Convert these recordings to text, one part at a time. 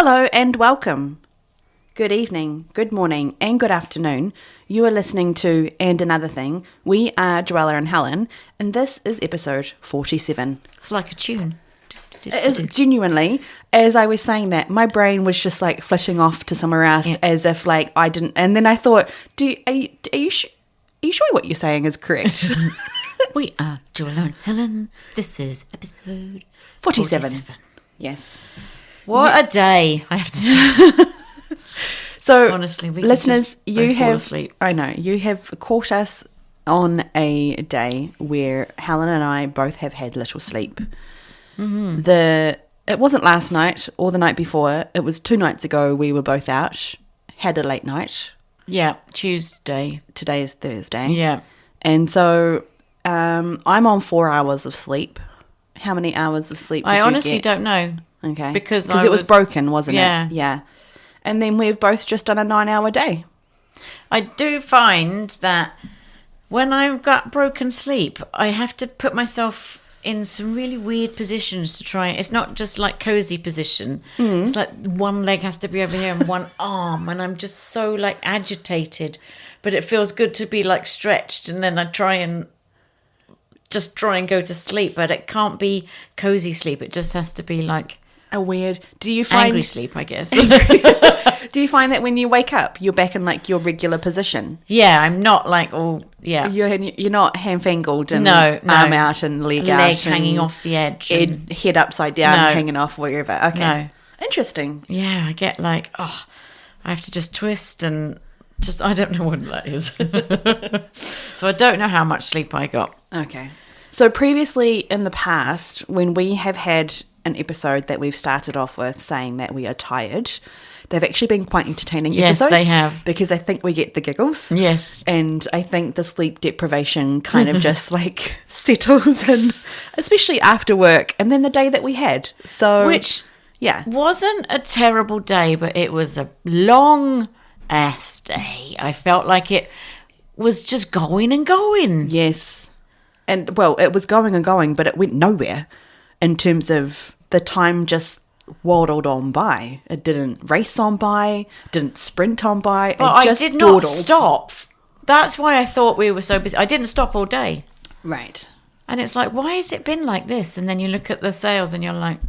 Hello and welcome. Good evening, good morning, and good afternoon. You are listening to And Another Thing. We are Joella and Helen, and this is episode 47. It's like a tune. It is genuinely, as I was saying that, my brain was just like flitting off to somewhere else as if like I didn't. And then I thought, are you sure what you're saying is correct? We are Joella and Helen. This is episode 47. Yes. What a day, I have to say. So, honestly, we listeners, you fall have asleep. I know you have caught us on a day where Helen and I both have had little sleep. Mm-hmm. It wasn't last night or the night before. It was 2 nights ago. We were both out, had a late night. Yeah, Tuesday. Today is Thursday. Yeah, and so I'm on 4 hours of sleep. How many hours of sleep did you get? I honestly don't know. Okay, because it was broken, wasn't it? Yeah. And then we've both just done a 9-hour day. I do find that when I've got broken sleep, I have to put myself in some really weird positions to try. It's not just like cozy position. It's like one leg has to be over here and one arm, and I'm just so like agitated. But it feels good to be like stretched, and then I try and go to sleep. But it can't be cozy sleep. It just has to be like a weird. Do you find angry sleep? I guess. Do you find that when you wake up, you're back in like your regular position? Yeah, I'm not like You're not hand-fangled and no. arm out and leg out, leg hanging off the edge, head upside down, hanging off wherever. Okay, no. Interesting. Yeah, I get like I have to just twist and just I don't know what that is. So I don't know how much sleep I got. Okay. So previously in the past, when we have had an episode that we've started off with saying that we are tired, they've actually been quite entertaining episodes. Yes, they have. Because I think we get the giggles. Yes. And I think the sleep deprivation kind of just like settles in, especially after work and then the day that we had. So, which wasn't a terrible day, but it was a long ass day. I felt like it was just going and going. Yes. And well, it was going and going, but it went nowhere in terms of the time just waddled on by. It didn't race on by, didn't sprint on by. But it just I did dawdled. not stop. That's why I thought we were so busy. I didn't stop all day. Right. And it's like, why has it been like this? And then you look at the sales and you're like,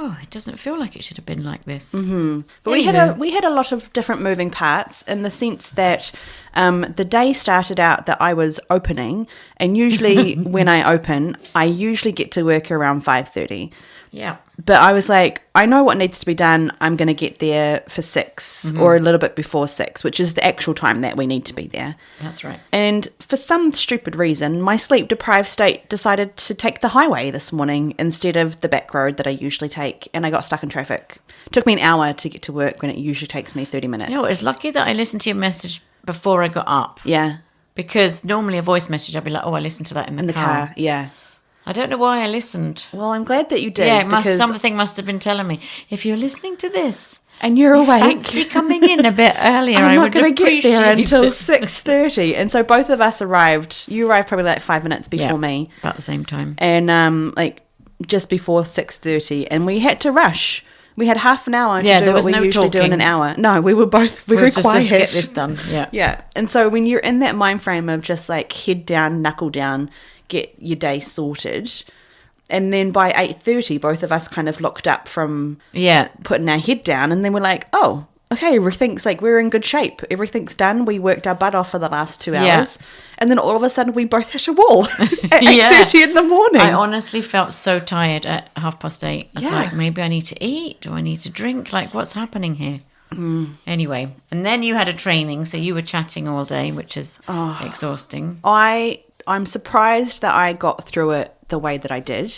oh, it doesn't feel like it should have been like this. Mm-hmm. But we had a lot of different moving parts in the sense that the day started out that I was opening, and usually when I open, I usually get to work around 5:30. Yeah. But I was like, I know what needs to be done. I'm going to get there for 6 or a little bit before 6, which is the actual time that we need to be there. That's right. And for some stupid reason, my sleep-deprived state decided to take the highway this morning instead of the back road that I usually take, and I got stuck in traffic. It took me an hour to get to work when it usually takes me 30 minutes. You know, it's lucky that I listened to your message before I got up. Yeah. Because normally a voice message, I'd be like, oh, I listened to that in the car. Yeah. I don't know why I listened. Well, I'm glad that you did. Yeah, something must have been telling me, if you're listening to this and you're awake, fancy coming in a bit earlier, I'm not going to get there until 6:30. And so both of us arrived. You arrived probably like 5 minutes before me, about the same time, and like just before 6:30, and we had to rush. We had half an hour to do what we usually do in an hour. No, we were both very quiet. Just get this done. Yeah. Yeah. And so when you're in that mind frame of just like head down, knuckle down, get your day sorted. And then by 8:30, both of us kind of looked up from putting our head down, and then we're like, oh, okay, everything's like, we're in good shape. Everything's done. We worked our butt off for the last 2 hours. And then all of a sudden we both hit a wall at 8:30 in the morning. I honestly felt so tired at 8:30. I was like, maybe I need to eat. Do I need to drink? Like, what's happening here? Anyway, and then you had a training, so you were chatting all day, which is exhausting. I'm surprised that I got through it the way that I did,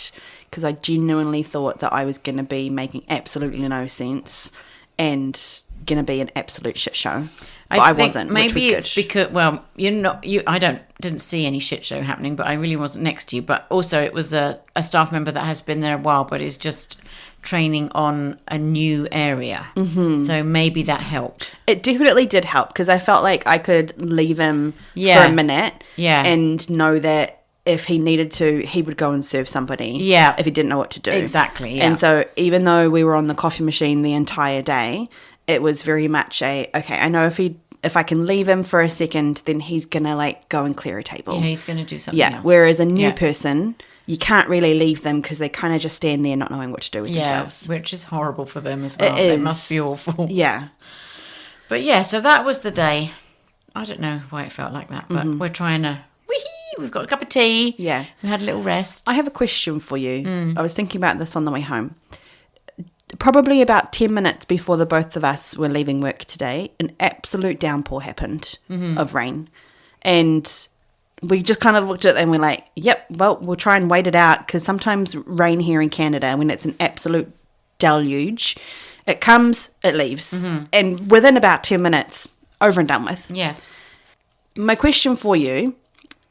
because I genuinely thought that I was going to be making absolutely no sense and going to be an absolute shit show. But I wasn't, maybe which was it's good. because, well, I didn't see any shit show happening, but I really wasn't next to you. But also it was a staff member that has been there a while, but is just training on a new area. Mm-hmm. So maybe that helped. It definitely did help, because I felt like I could leave him for a minute and know that if he needed to, he would go and serve somebody. Yeah. If he didn't know what to do. Exactly, yeah. And so even though we were on the coffee machine the entire day, it was very much okay, I know if I can leave him for a second, then he's going to like go and clear a table. Yeah, he's going to do something else. Whereas a new person, you can't really leave them because they kind of just stand there not knowing what to do with themselves. Which is horrible for them as well. It is. It must be awful. Yeah. But yeah, so that was the day. I don't know why it felt like that, but we're trying to... We've got a cup of tea. Yeah. We had a little rest. I have a question for you. I was thinking about this on the way home. Probably about 10 minutes before the both of us were leaving work today, an absolute downpour happened of rain. And we just kind of looked at it and we're like, yep, well, we'll try and wait it out, because sometimes rain here in Canada, when it's an absolute deluge, it comes, it leaves. And within about 10 minutes, over and done with. Yes. My question for you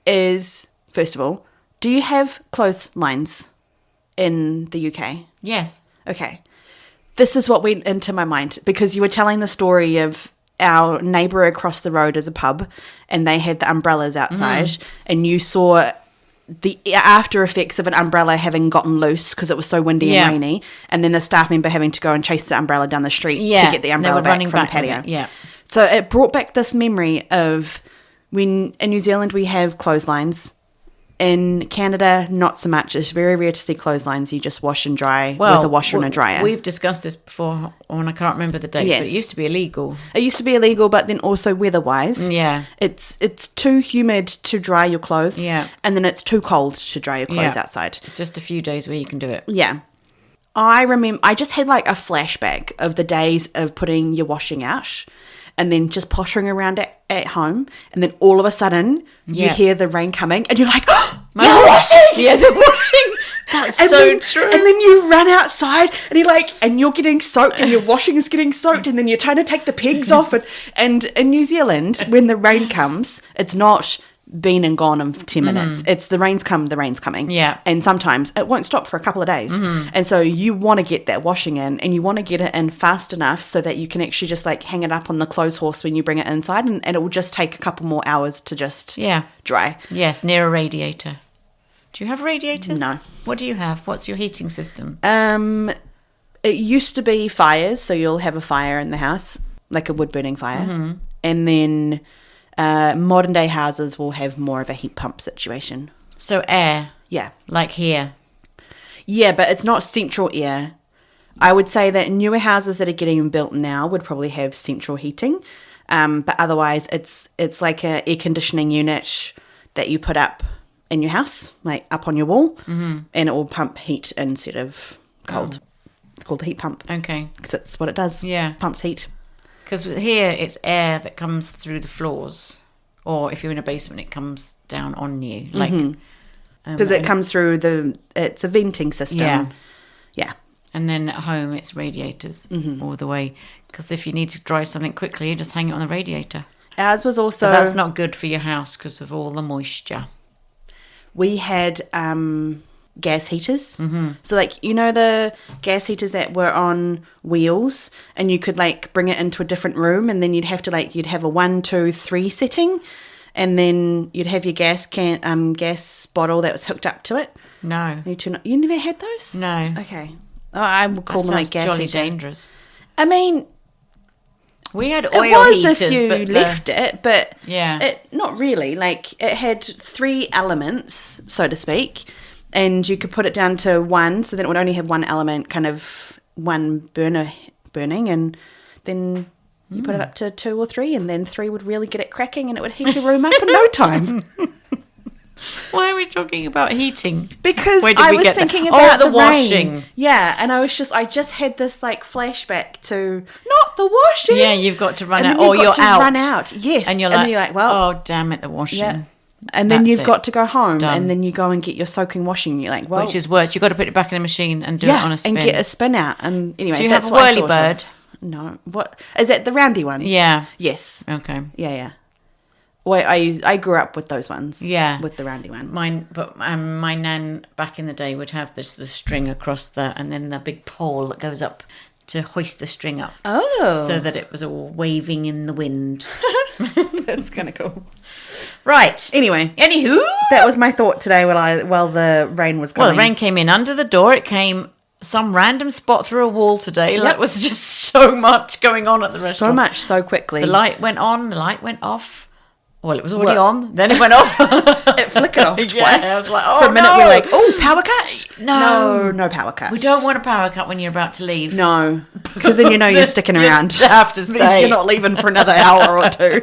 is, first of all, do you have clotheslines in the UK? Yes. Okay. This is what went into my mind, because you were telling the story of our neighbour across the road as a pub, and they had the umbrellas outside, and you saw the after effects of an umbrella having gotten loose because it was so windy and rainy, and then the staff member having to go and chase the umbrella down the street to get the umbrella back from the patio. Yeah. So it brought back this memory of when in New Zealand we have clotheslines. In Canada, not so much. It's very rare to see clotheslines. You just wash and dry with a washer and a dryer. We've discussed this before, and I can't remember the dates, but it used to be illegal. It used to be illegal, but then also weather-wise. Yeah. It's too humid to dry your clothes. Yeah. And then it's too cold to dry your clothes outside. It's just a few days where you can do it. Yeah. I remember, I just had like a flashback of the days of putting your washing out and then just pottering around at home, and then all of a sudden you hear the rain coming and you're like, oh, they're washing! Yeah, they're washing! That's so true. And then you run outside and you're getting soaked and your washing is getting soaked, and then you're trying to take the pegs off. And in New Zealand, when the rain comes, it's not been and gone in 10 minutes. It's the rain's come, the rain's coming. Yeah. And sometimes it won't stop for a couple of days. And so you want to get that washing in, and you want to get it in fast enough so that you can actually just like hang it up on the clothes horse when you bring it inside, and it will just take a couple more hours to just dry. Yes, near a radiator. Do you have radiators? No. What do you have? What's your heating system? It used to be fires, so you'll have a fire in the house, like a wood-burning fire. And then modern day houses will have more of a heat pump situation. So air? Yeah. Like here? Yeah, but it's not central air. I would say that newer houses that are getting built now would probably have central heating. But otherwise, it's like an air conditioning unit that you put up in your house, like up on your wall, and it will pump heat instead of cold. It's called the heat pump. Okay. Because it's what it does. Yeah. Pumps heat. Because here it's air that comes through the floors, or if you're in a basement, it comes down on you. Like, because it comes through it's a venting system. Yeah. And then at home, it's radiators all the way. Because if you need to dry something quickly, you just hang it on the radiator. Ours was also... But that's not good for your house because of all the moisture. We had gas heaters. So, like, you know the gas heaters that were on wheels, and you could, like, bring it into a different room, and then you'd have to, like, you'd have a 1, 2, 3 setting, and then you'd have your gas bottle that was hooked up to it. No. You never had those? No. Okay. Oh, I would call them, like, gas jolly heater. Dangerous. I mean... We had oil it was heaters, if you left it, but not really. Like, it had 3 elements, so to speak, and you could put it down to 1, so then it would only have 1 element, kind of 1 burner burning, and then you put it up to 2 or 3, and then 3 would really get it cracking, and it would heat your room up in no time. Why are we talking about heating? Because I was thinking about the washing. Rain. Yeah, and I just had this like flashback to not the washing. Yeah, you've got to run and out, or you're out. Run out. Yes, and you're like, well, oh damn it, the washing. Yeah. And then you've got to go home, Done. and then you go and get your soaking washing. You're like, well, which is worse. You've got to put it back in the machine and do it on a spin. and get a spin out. And anyway, do you that's have a whirly bird? No. What is it? The roundy one? Yeah. Yes. Okay. Yeah. Well, I grew up with those ones. Yeah. With the roundy one. My nan back in the day would have the string across and then the big pole that goes up to hoist the string up. Oh. So that it was all waving in the wind. That's kind of cool. Right. Anyway. Anywho. That was my thought today while the rain was coming. Well, the rain came in under the door. It came some random spot through a wall today. Yep. That was just so much going on at the restaurant. So much, so quickly. The light went on, the light went off. Well, it was already on, then it went off. It flickered off twice. I was like, for a minute, we're like, oh, power cut? No power cut. We don't want a power cut when you're about to leave. No, because then you're sticking around. You have to stay. You're not leaving for another hour or two.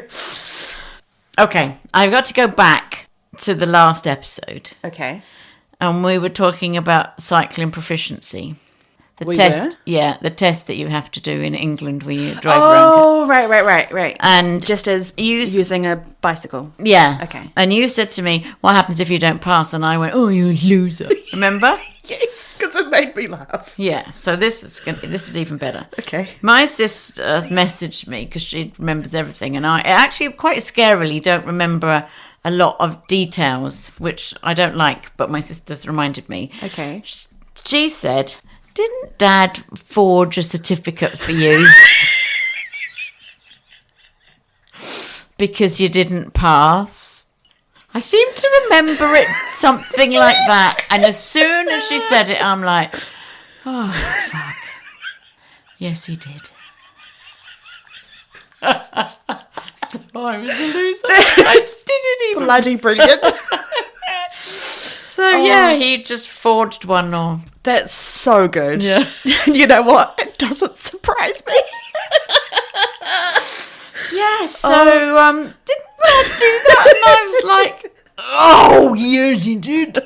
Okay, I've got to go back to the last episode. Okay. And we were talking about cycling proficiency. The test that you have to do in England where you drive around. Oh, right. And just as using a bicycle. Yeah. Okay. And you said to me, what happens if you don't pass? And I went, oh, you're a loser. Remember? Yes, because it made me laugh. Yeah, so this is even better. Okay. My sister messaged me because she remembers everything. And I actually quite scarily don't remember a lot of details, which I don't like, but my sister's reminded me. Okay. She said... Didn't Dad forge a certificate for you because you didn't pass? I seem to remember it something like that. And as soon as she said it, I'm like, oh, fuck. Yes, he did. So I was a loser. I didn't even... Bloody brilliant. So, yeah, he just forged one or... That's so good. Yeah. You know what? It doesn't surprise me. Yeah, so, didn't Dad do that? And I was like, oh, yes, he did.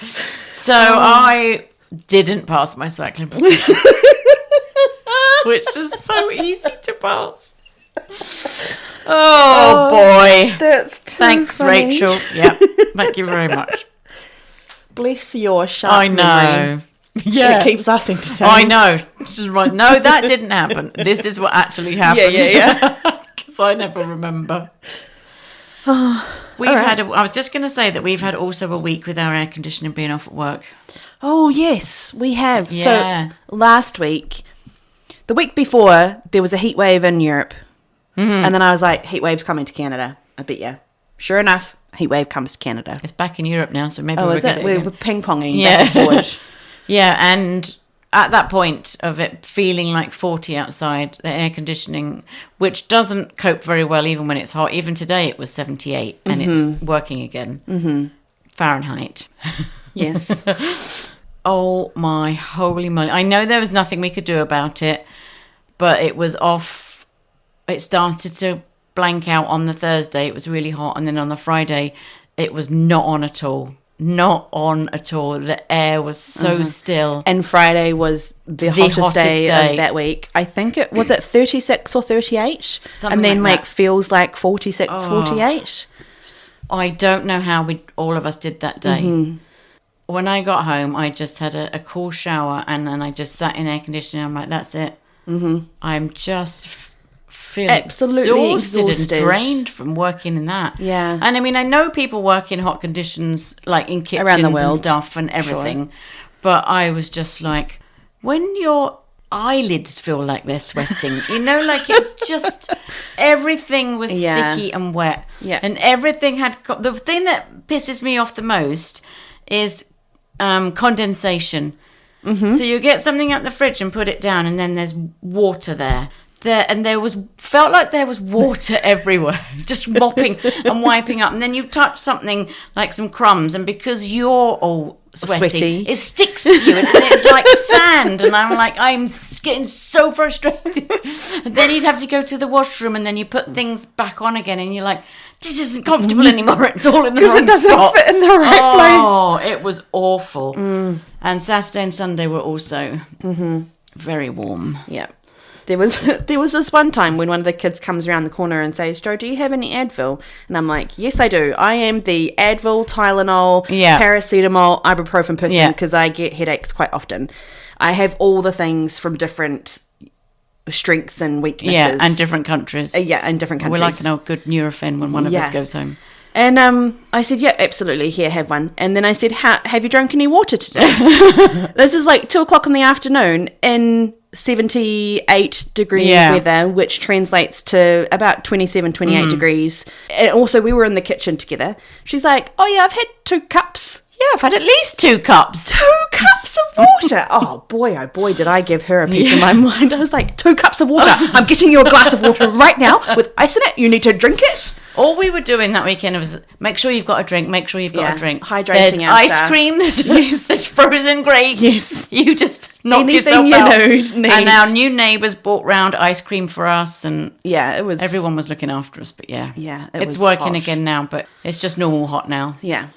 So I didn't pass my cycling competition, which was so easy to pass. Oh, boy. That's too Thanks, funny. Rachel. Yeah, thank you very much. Bless your sharp I know. memory. Yeah. It keeps us entertained. I know. No, that didn't happen. This is what actually happened. Yeah. Because I never remember. I was just going to say that we've had also a week with our air conditioning being off at work. Oh, yes, we have. Yeah. So last week, the week before, there was a heat wave in Europe. Mm-hmm. And then I was like, heat wave's coming to Canada. I bet you. Sure enough, heat wave comes to Canada. It's back in Europe now, so maybe we're get it we're again. ping-ponging back and forward. Yeah, and at that point of it feeling like 40 outside, the air conditioning, which doesn't cope very well even when it's hot. Even today it was 78 and it's working again. Mm-hmm. Fahrenheit. Yes. Oh my holy moly. I know there was nothing we could do about it, but it was off. It started to blank out on the Thursday. It was really hot. And then on the Friday, it was not on at all. Not on at all. The air was so still. And Friday was the hottest day of that week. I think it was at 36 or 38. Something and then like feels like 46, 48. I don't know how all of us did that day. Mm-hmm. When I got home, I just had a cool shower and then I just sat in air conditioning. I'm like, that's it. Mm-hmm. I'm just feeling absolutely exhausted and drained from working in that. Yeah. And I mean, I know people work in hot conditions, like in kitchens around the world and stuff and everything. Sure. But I was just like, when your eyelids feel like they're sweating, you know, like it's just everything was sticky and wet. Yeah. And everything had... The thing that pisses me off the most is condensation. Mm-hmm. So you get something out the fridge and put it down and then there's water there. And felt like there was water everywhere, just mopping and wiping up. And then you touch something like some crumbs, and because you're all sweaty, it sticks to you, and it's like sand. And I'm like, I'm getting so frustrated. And then you'd have to go to the washroom, and then you put things back on again, and you're like, this isn't comfortable anymore. It's all in the wrong spot. Because it doesn't fit in the right place. Oh, it was awful. Mm. And Saturday and Sunday were also very warm. Yeah. There was this one time when one of the kids comes around the corner and says, "Joe, do you have any Advil?" And I'm like, "Yes, I do. I am the Advil, Tylenol, paracetamol, ibuprofen person because I get headaches quite often. I have all the things from different strengths and weaknesses. Yeah, and different countries. In different countries. We're like an old good Nurofen when one of us goes home. And I said, yeah, absolutely, here, have one. And then I said, have you drunk any water today? This is like 2:00 in the afternoon in 78 degree weather, which translates to about 27, 28 degrees. And also, we were in the kitchen together. She's like, oh, yeah, I've had 2 cups. Yeah, I've had at least 2 cups. 2 cups of water. Oh, boy, did I give her a piece of my mind. I was like, 2 cups of water. I'm getting you a glass of water right now with ice in it. You need to drink it. All we were doing that weekend was make sure you've got a drink, make sure you've got a drink. Hydrating There's ice cream, there's frozen grapes. Yes. You just knock Anything yourself out. Need. And our new neighbours brought round ice cream for us, and it was everyone was looking after us. But it's working hot. again now, but it's just normal hot now. Yeah.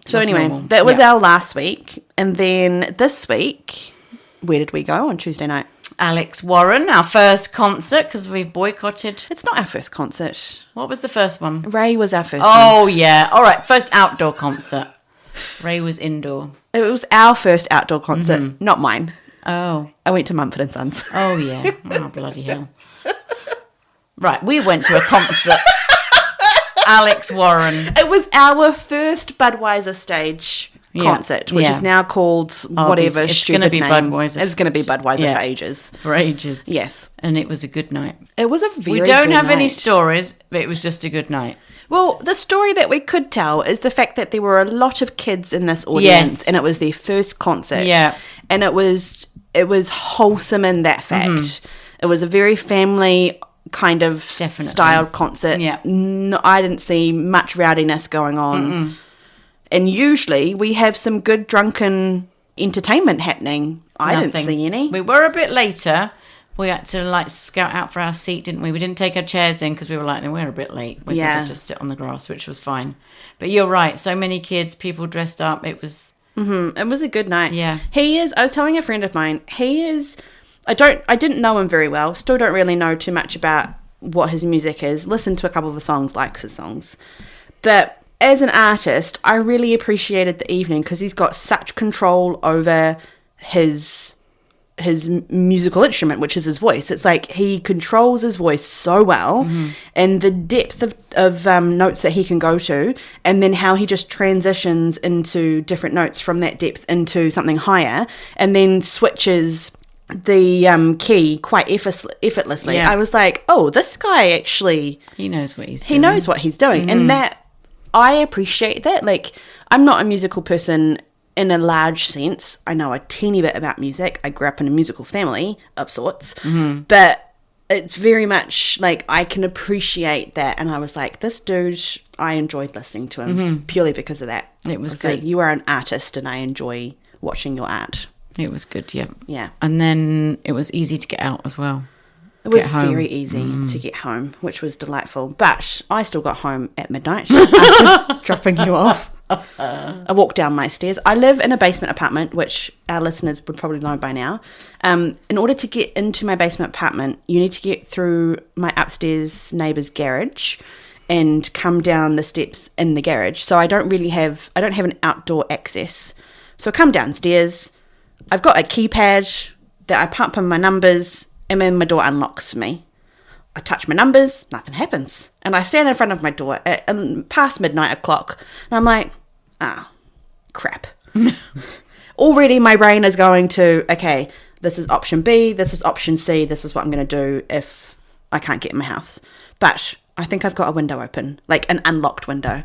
So anyway, that was our last week. And then this week, where did we go on Tuesday night? Alex Warren, our first concert, because we've boycotted. It's not our first concert. What was the first one? Ray was our first one. Oh, yeah. All right, first outdoor concert. Ray was indoor. It was our first outdoor concert, not mine. Oh. I went to Mumford & Sons. Oh, yeah. Oh, bloody hell. Right, we went to a concert. Alex Warren. It was our first Budweiser stage concert, which is now called whatever it's stupid gonna be name. Budweiser. It's going to be Budweiser for ages. For ages. Yes. And it was a good night. It was a very We don't good have night. any stories, but it was just a good night. Well, the story that we could tell is the fact that there were a lot of kids in this audience, and it was their first concert. Yeah. And it was wholesome in that fact. It was a very family kind of styled concert. Yeah. No, I didn't see much rowdiness going on. And usually we have some good drunken entertainment happening. I didn't see any. We were a bit later. We had to scout out for our seat, didn't we? We didn't take our chairs in because we were like, no, we're a bit late. We could just sit on the grass, which was fine. But you're right. So many kids, people dressed up. It was... It was a good night. Yeah. I was telling a friend of mine, I didn't know him very well. Still don't really know too much about what his music is. Listened to a couple of his songs, likes his songs. But as an artist, I really appreciated the evening because he's got such control over his musical instrument, which is his voice. It's like he controls his voice so well, and the depth of notes that he can go to, and then how he just transitions into different notes from that depth into something higher, and then switches the key quite effortlessly. Yeah. I was like, oh, this guy actually... He knows what he's doing. He knows what he's doing. And that, I appreciate that. Like, I'm not a musical person in a large sense. I know a teeny bit about music. I grew up in a musical family of sorts. But it's very much like I can appreciate that. And I was like, this dude, I enjoyed listening to him purely because of that. It was good. good. You are an artist and I enjoy watching your art. It was good, yeah. Yeah. And then it was easy to get out as well. It was very easy to get home, which was delightful. But I still got home at midnight after dropping you off. I walked down my stairs. I live in a basement apartment, which our listeners would probably know by now. In order to get into my basement apartment, you need to get through my upstairs neighbour's garage and come down the steps in the garage. So I don't have an outdoor access. So I come downstairs. I've got a keypad that I pump in my numbers, and then my door unlocks for me. I touch my numbers, nothing happens. And I stand in front of my door at past midnight o'clock, and I'm like, crap. Already my brain is going to, okay, this is option B, this is option C, this is what I'm going to do if I can't get in my house. But I think I've got a window open, like an unlocked window.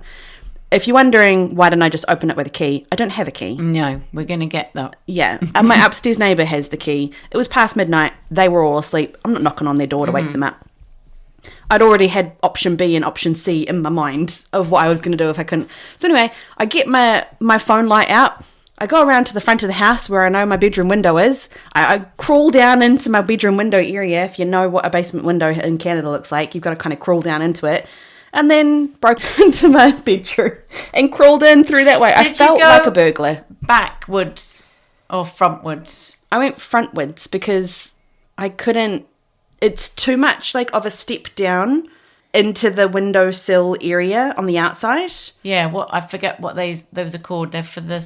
If you're wondering why didn't I just open it with a key, I don't have a key. No, we're going to get that. Yeah, and my upstairs neighbour has the key. It was past midnight. They were all asleep. I'm not knocking on their door to wake them up. I'd already had option B and option C in my mind of what I was going to do if I couldn't. So anyway, I get my phone light out. I go around to the front of the house where I know my bedroom window is. I crawl down into my bedroom window area. If you know what a basement window in Canada looks like, you've got to kind of crawl down into it. And then broke into my bedroom and crawled in through that way. I felt like a burglar. Backwards or frontwards? I went frontwards because I couldn't... It's too much like of a step down into the windowsill area on the outside. Yeah, I forget what those are called. They're for the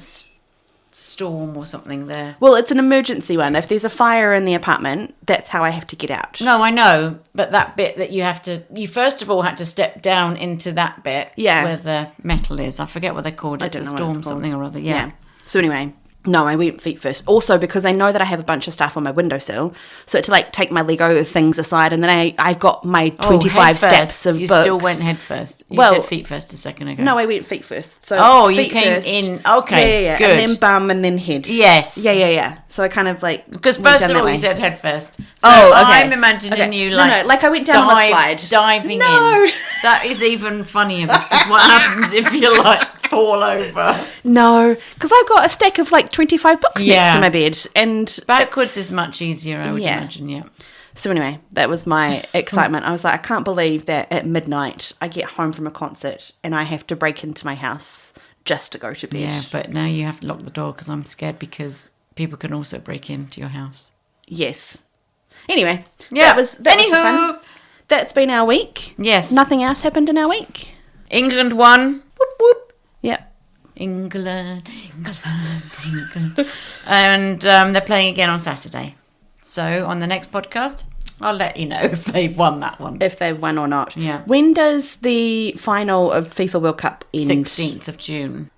storm or something there. Well, it's an emergency one. If there's a fire in the apartment, that's how I have to get out. No, I know, but that bit that you first of all had to step down into that bit where the metal is. I forget what they're called. It's a storm something or other. Yeah. So anyway, No, I went feet first. Also, because I know that I have a bunch of stuff on my windowsill. So to like take my Lego things aside, and then I got my 25 steps of you books. Still went head first. You said feet first a second ago. No, I went feet first. So you came first. In. Okay, yeah. Good. And then bum and then head. Yes. Yeah. So I kind of like because first of all you said head first. So okay. I'm imagining you like like I went down on a slide, diving in. That is even funnier because what happens if you like fall over? No, because I've got a stack of like 25 books next to my bed, and backwards is much easier, I would imagine. Yeah. So anyway, that was my excitement. I was like, I can't believe that at midnight I get home from a concert and I have to break into my house just to go to bed. Yeah, but now you have to lock the door because I'm scared because people can also break into your house. Yes. Anyway, that was fun. That's been our week. Yes. Nothing else happened in our week. England won. Whoop, whoop. Yep. England. And they're playing again on Saturday. So on the next podcast, I'll let you know if they've won that one. If they've won or not. Yeah. When does the final of FIFA World Cup end? 16th of June.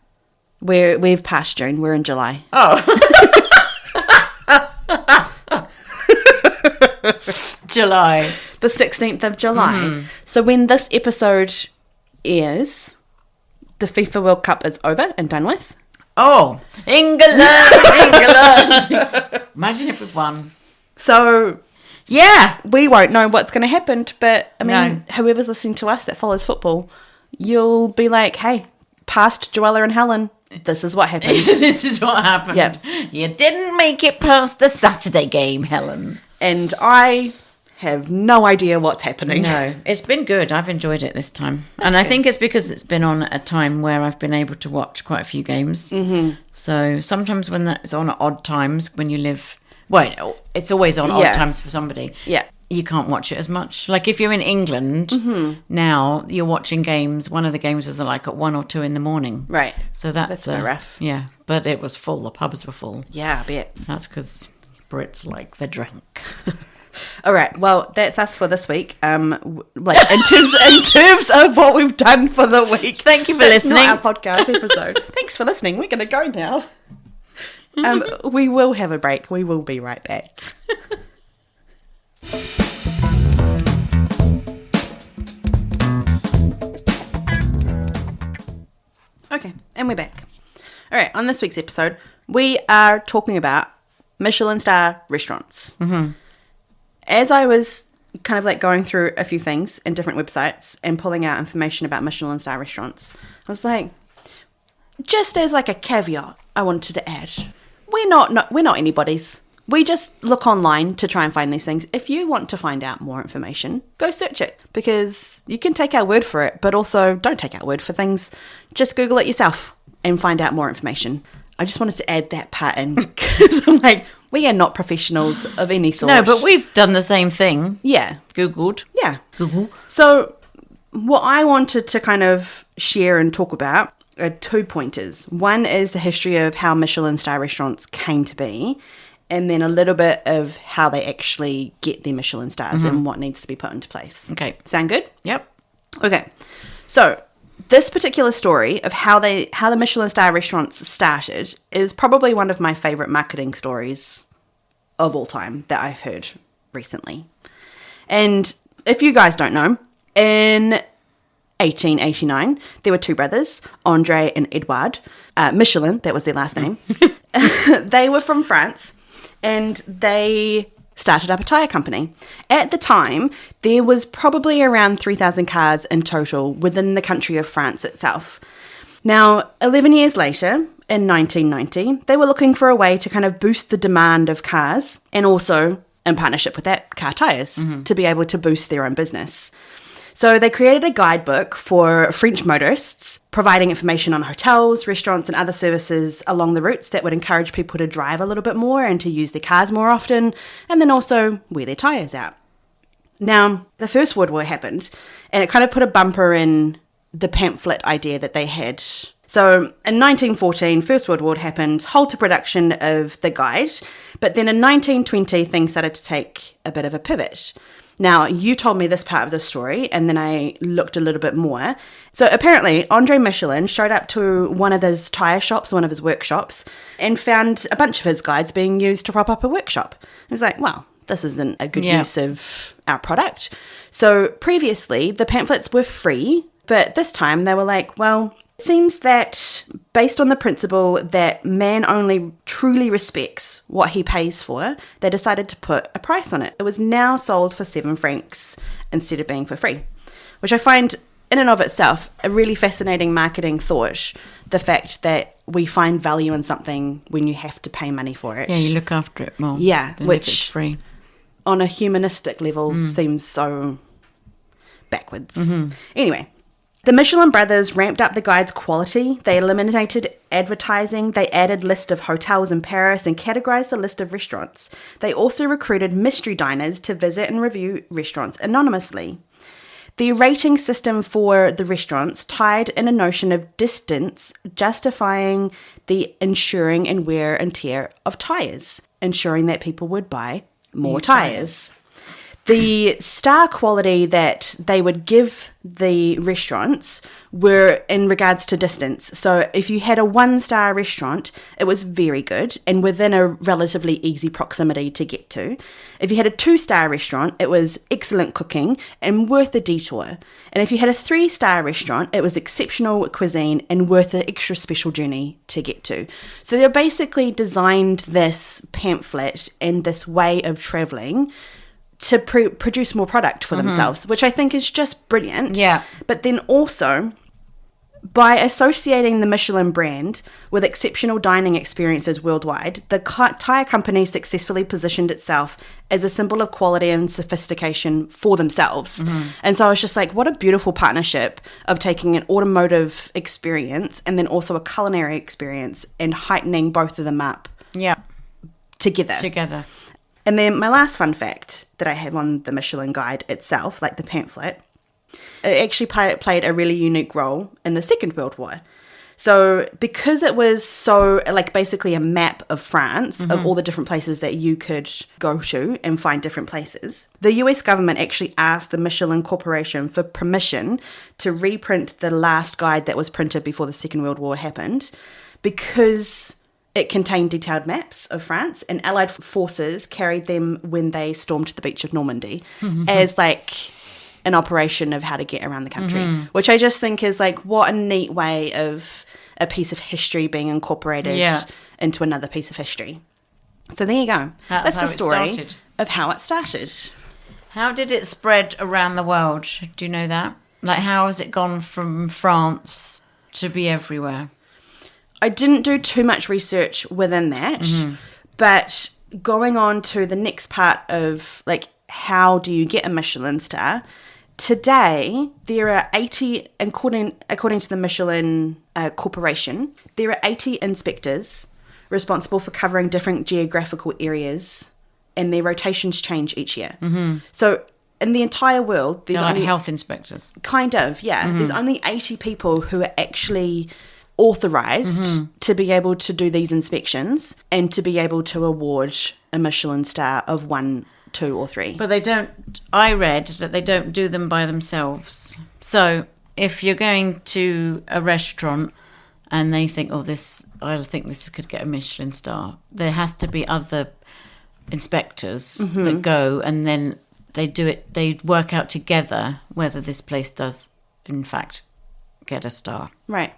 We've passed June. We're in July. Oh. July. The 16th of July. So when this episode airs, the FIFA World Cup is over and done with. Oh, England! Imagine if we've won. So, yeah, we won't know what's going to happen. But, I mean, whoever's listening to us that follows football, you'll be like, hey, past Joella and Helen, this is what happened. This is what happened. Yep. You didn't make it past the Saturday game, Helen. And I have no idea what's happening. No, it's been good. I've enjoyed it this time. And I think it's because it's been on at a time where I've been able to watch quite a few games. Mm-hmm. So sometimes when that's on at odd times, when you live... Well, it's always on odd times for somebody. Yeah. You can't watch it as much. Like if you're in England now, you're watching games. One of the games was like at 1 or 2 in the morning. Right. So that's a bit rough. Yeah, but it was full. The pubs were full. Yeah, I bet. That's because Brits like the drink. All right. Well, that's us for this week. Like in terms of what we've done for the week. Thank you for listening. Not our podcast episode. Thanks for listening. We're going to go now. We will have a break. We will be right back. Okay, and we're back. All right, on this week's episode, we are talking about Michelin star restaurants. Mm-hmm. As I was kind of like going through a few things in different websites and pulling out information about Michelin star restaurants, I was like, just as like a caveat, I wanted to add, we're not anybody's. We just look online to try and find these things. If you want to find out more information, go search it, because you can take our word for it, but also don't take our word for things. Just Google it yourself and find out more information. I just wanted to add that part in because I'm like, we are not professionals of any sort. No, but we've done the same thing. Yeah. Googled. Yeah. Google. So what I wanted to kind of share and talk about are 2 pointers. One is the history of how Michelin star restaurants came to be, and then a little bit of how they actually get their Michelin stars and what needs to be put into place. Okay. Sound good? Yep. Okay. So this particular story of how the Michelin star restaurants started is probably one of my favourite marketing stories of all time that I've heard recently. And if you guys don't know, in 1889, there were 2 brothers, Andre and Edouard. Michelin, that was their last name. They were from France, and they started up a tyre company. At the time, there was probably around 3,000 cars in total within the country of France itself. Now, 11 years later, in 1990, they were looking for a way to kind of boost the demand of cars, and also, in partnership with that, car tyres, to be able to boost their own business. So they created a guidebook for French motorists, providing information on hotels, restaurants, and other services along the routes that would encourage people to drive a little bit more and to use their cars more often, and then also wear their tyres out. Now, the First World War happened, and it kind of put a bumper in the pamphlet idea that they had. So in 1914, First World War happened, halted production of the guide, but then in 1920, things started to take a bit of a pivot. Now, you told me this part of the story, and then I looked a little bit more. So apparently, Andre Michelin showed up to one of his tyre shops, one of his workshops, and found a bunch of his guides being used to prop up a workshop. He was like, well, this isn't a good use of our product. So previously, the pamphlets were free, but this time they were like, well, it seems that based on the principle that man only truly respects what he pays for, they decided to put a price on it. It was now sold for 7 francs instead of being for free, which I find in and of itself a really fascinating marketing thought. The fact that we find value in something when you have to pay money for it. Yeah, you look after it more. Yeah, than which if it's free. On a humanistic level seems so backwards. Anyway. The Michelin brothers ramped up the guide's quality. They eliminated advertising. They added list of hotels in Paris and categorized the list of restaurants. They also recruited mystery diners to visit and review restaurants anonymously. The rating system for the restaurants tied in a notion of distance, justifying the insuring and wear and tear of tyres, ensuring that people would buy more tyres. The star quality that they would give the restaurants were in regards to distance. So if you had a 1-star restaurant, it was very good and within a relatively easy proximity to get to. If you had a 2-star restaurant, it was excellent cooking and worth the detour. And if you had a 3-star restaurant, it was exceptional cuisine and worth the extra special journey to get to. So they basically designed this pamphlet and this way of traveling to produce more product for themselves, which I think is just brilliant. Yeah. But then also, by associating the Michelin brand with exceptional dining experiences worldwide, the tyre company successfully positioned itself as a symbol of quality and sophistication for themselves. And so I was just like, what a beautiful partnership of taking an automotive experience and then also a culinary experience and heightening both of them up together. And then my last fun fact that I have on the Michelin guide itself, like the pamphlet, it actually played a really unique role in the Second World War. So because it was so, like, basically a map of France, of all the different places that you could go to and find different places, the US government actually asked the Michelin Corporation for permission to reprint the last guide that was printed before the Second World War happened, because it contained detailed maps of France, and Allied forces carried them when they stormed the beach of Normandy as, like, an operation of how to get around the country, which I just think is, like, what a neat way of a piece of history being incorporated into another piece of history. So there you go. That's the story of how it started. How did it spread around the world? Do you know that? Like, how has it gone from France to be everywhere? I didn't do too much research within that, but going on to the next part of, like, how do you get a Michelin star? Today, there are 80, according to the Michelin Corporation, there are 80 inspectors responsible for covering different geographical areas, and their rotations change each year. So in the entire world, there's only... like health inspectors. Kind of, yeah. There's only 80 people who are actually authorized to be able to do these inspections and to be able to award a Michelin star of 1, 2 or 3. But they don't, I read that they don't do them by themselves. So if you're going to a restaurant and they think, I think this could get a Michelin star, there has to be other inspectors that go, and then they work out together whether this place does in fact get a star. Right.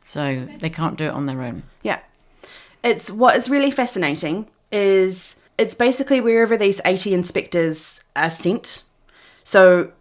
So they can't do it on their own. Yeah. What is really fascinating is it's basically wherever these 80 inspectors are sent. So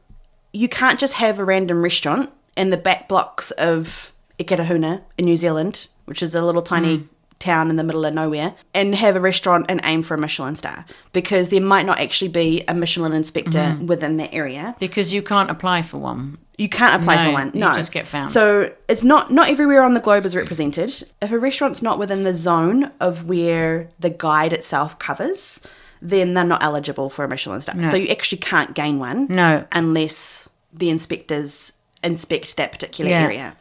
you can't just have a random restaurant in the back blocks of Eketahuna in New Zealand, which is a little tiny town in the middle of nowhere, and have a restaurant and aim for a Michelin star, because there might not actually be a Michelin inspector within that area. Because you can't apply for one. You can't apply for one. No, you just get found. So it's not everywhere on the globe is represented. If a restaurant's not within the zone of where the guide itself covers, then they're not eligible for a Michelin star. No. So you actually can't gain one. No. Unless the inspectors inspect that particular area.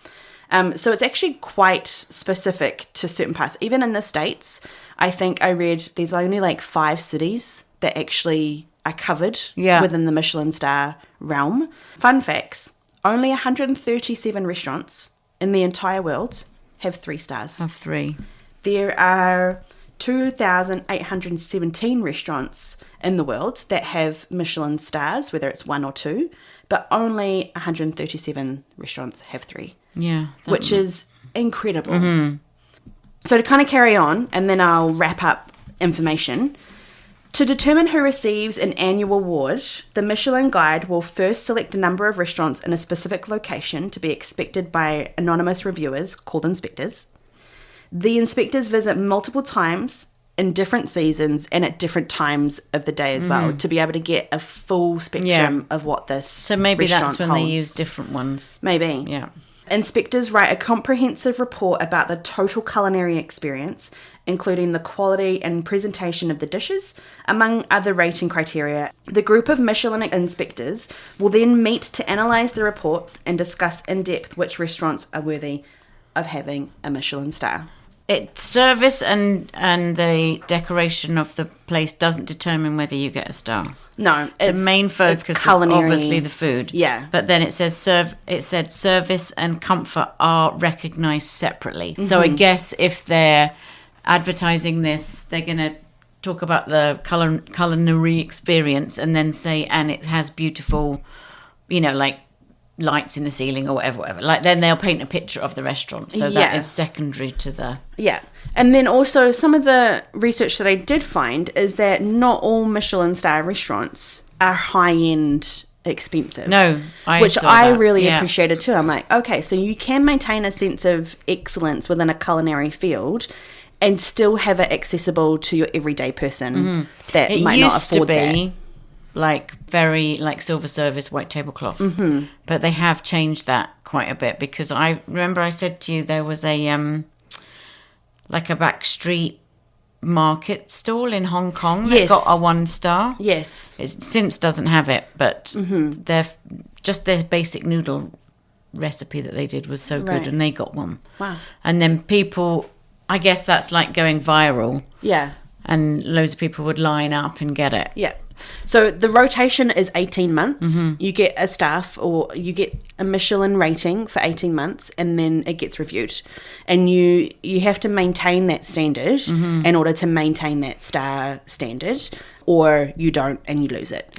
So it's actually quite specific to certain parts. Even in the States, I think I read there's only like 5 cities that actually are covered within the Michelin star realm. Fun facts, only 137 restaurants in the entire world have 3 stars. Have 3. There are 2,817 restaurants in the world that have Michelin stars, whether it's 1 or 2, but only 137 restaurants have 3. Yeah. Which is incredible. Mm-hmm. So to kind of carry on, and then I'll wrap up information. To determine who receives an annual award, the Michelin Guide will first select a number of restaurants in a specific location to be inspected by anonymous reviewers called inspectors. The inspectors visit multiple times in different seasons and at different times of the day as well to be able to get a full spectrum of what this So maybe that's when holds. they use different ones. Maybe. Yeah. Inspectors write a comprehensive report about the total culinary experience, including the quality and presentation of the dishes, among other rating criteria. The group of Michelin inspectors will then meet to analyse the reports and discuss in depth which restaurants are worthy of having a Michelin star. Service and the decoration of the place doesn't determine whether you get a star. No, the main focus is obviously the food. Yeah, but then it said service and comfort are recognised separately. Mm-hmm. So I guess if they're advertising this, they're going to talk about the culinary experience and then say, and it has beautiful, like lights in the ceiling or whatever. Like then they'll paint a picture of the restaurant. So that is secondary to the... Yeah. And then also some of the research that I did find is that not all Michelin star restaurants are high-end expensive. No, which I really appreciated too. I'm like, okay, so you can maintain a sense of excellence within a culinary field and still have it accessible to your everyday person that might not afford that. It used to be very silver service, white tablecloth. Mm-hmm. But they have changed that quite a bit because I remember I said to you there was a a back street market stall in Hong Kong that got a 1 star. Yes. It since doesn't have it, but their basic noodle recipe that they did was so good and they got 1. Wow. And then people, I guess that's like going viral. Yeah. And loads of people would line up and get it. Yeah. So the rotation is 18 months. Mm-hmm. You get a staff or you get a Michelin rating for 18 months and then it gets reviewed. And you have to maintain that standard in order to maintain that star standard, or you don't and you lose it.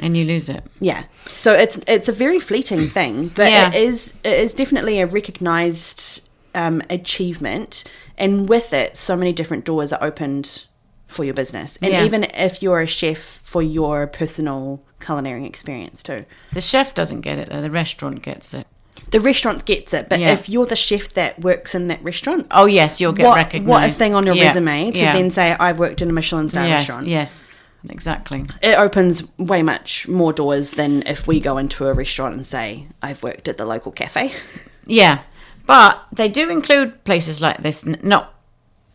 Yeah. So it's a very fleeting thing, but it is definitely a recognised achievement, and with it so many different doors are opened for your business, and even if you're a chef, for your personal culinary experience too. The chef doesn't get it though, the restaurant gets it. The restaurant gets it, but if you're the chef that works in that restaurant, oh yes, you'll get recognised. What a thing on your resume to then say I've worked in a Michelin star restaurant. Yes, exactly. It opens way much more doors than if we go into a restaurant and say I've worked at the local cafe. Yeah, but they do include places like this,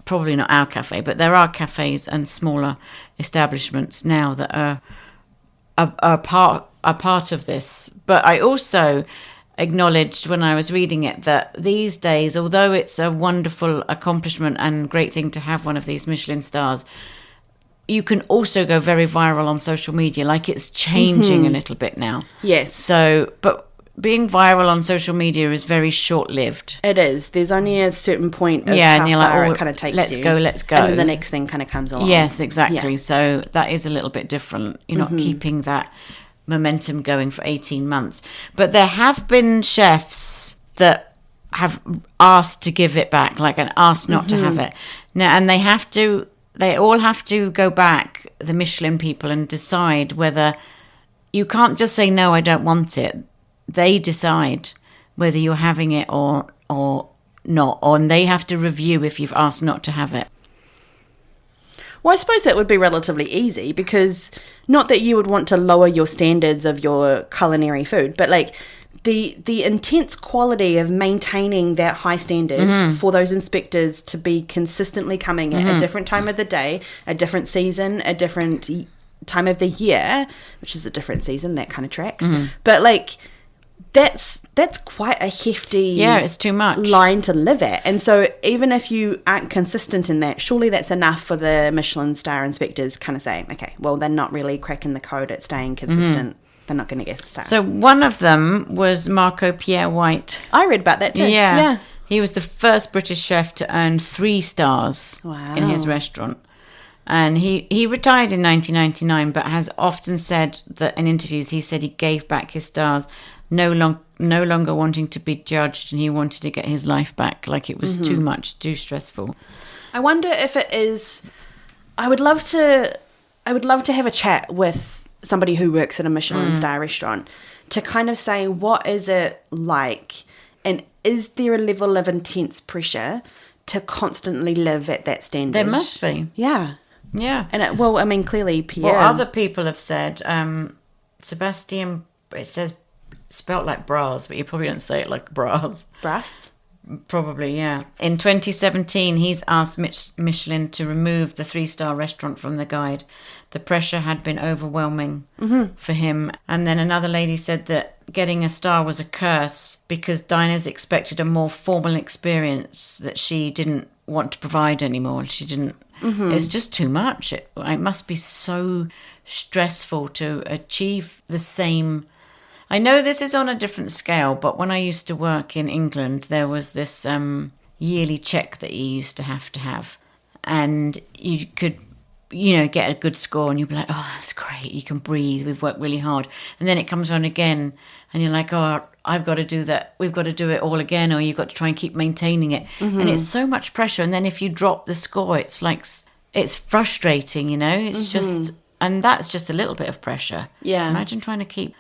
probably not our cafe, but there are cafes and smaller establishments now that are part of this. But I also acknowledged when I was reading it that these days, although it's a wonderful accomplishment and great thing to have one of these Michelin stars, you can also go very viral on social media. Like it's changing a little bit now. Yes. So, but being viral on social media is very short-lived. It is. There's only a certain point of how far it kind of takes let's you. Let's go. And then the next thing kind of comes along. Yes, exactly. Yeah. So that is a little bit different. You're not keeping that momentum going for 18 months. But there have been chefs that have asked to give it back, and asked not to have it. Now, and they all have to go back, the Michelin people, and decide whether you can't just say, no, I don't want it. They decide whether you're having it or not, and they have to review if you've asked not to have it. Well, I suppose that would be relatively easy, because not that you would want to lower your standards of your culinary food, but the intense quality of maintaining that high standard for those inspectors to be consistently coming at a different time of the day, a different season, a different time of the year, which is a different season, that kind of tracks. But that's quite a hefty it's too much line to live at. And so even if you aren't consistent in that, surely that's enough for the Michelin star inspectors kind of saying, okay, well, they're not really cracking the code at staying consistent. They're not going to get a star. So one of them was Marco Pierre White. I read about that too. Yeah. He was the first British chef to earn 3 stars in his restaurant. And he retired in 1999, but has often said that in interviews, he said he gave back his stars, no longer wanting to be judged, and he wanted to get his life back. Like, it was too much, too stressful. I wonder if it is. I would love to have a chat with somebody who works at a Michelin star restaurant to kind of say, what is it like, and is there a level of intense pressure to constantly live at that standard? There must be. Yeah. And clearly Pierre. Well, other people have said, Sebastian, it says spelt like bras, but you probably don't say it like bras. Brass? Probably, yeah. In 2017, he's asked Michelin to remove the 3-star restaurant from the guide. The pressure had been overwhelming for him. And then another lady said that getting a star was a curse because diners expected a more formal experience that she didn't want to provide anymore. She didn't. It's just too much. It must be so stressful to achieve the same. I know this is on a different scale, but when I used to work in England, there was this yearly check that you used to have. And you could, get a good score and you'd be like, oh, that's great. You can breathe. We've worked really hard. And then it comes on again and you're like, oh, I've got to do that. We've got to do it all again, or you've got to try and keep maintaining it. And it's so much pressure. And then if you drop the score, it's like, it's frustrating, It's just, and that's just a little bit of pressure. Yeah. Imagine trying to keep,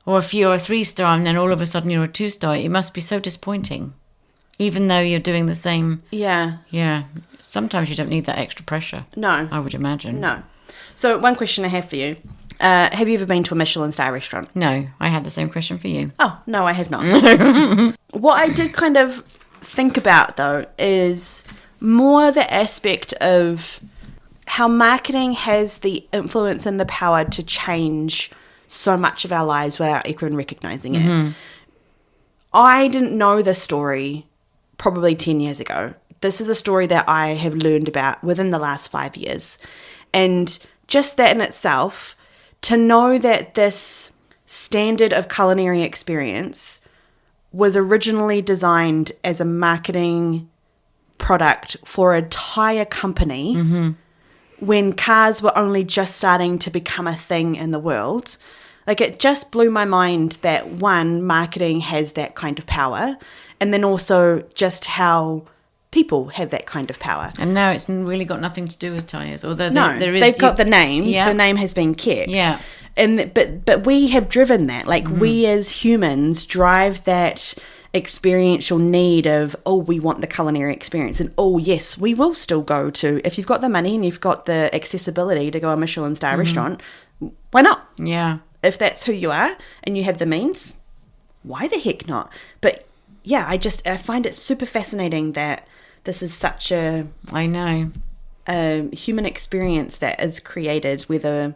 or if you're a 3-star and then all of a sudden you're a 2-star, it must be so disappointing, even though you're doing the same. Yeah. Yeah. Sometimes you don't need that extra pressure. No. I would imagine. No. So one question I have for you. Have you ever been to a Michelin star restaurant? No, I had the same question for you. Oh, no, I have not. What I did kind of think about, though, is more the aspect of how marketing has the influence and the power to change so much of our lives without even recognizing it. I didn't know this story probably 10 years ago. This is a story that I have learned about within the last 5 years. And just that in itself, to know that this standard of culinary experience was originally designed as a marketing product for an entire company when cars were only just starting to become a thing in the world. Like, it just blew my mind that, one, marketing has that kind of power, and then also just how people have that kind of power. And now it's really got nothing to do with tyres, although they've got the name. Yeah. The name has been kept. Yeah. And but we have driven that. Like, we as humans drive that experiential need of, oh, we want the culinary experience, and oh yes, we will still go to, if you've got the money and you've got the accessibility to go a Michelin star restaurant, why not? Yeah. If that's who you are and you have the means, why the heck not? But yeah, I find it super fascinating that this is such a human experience that is created, whether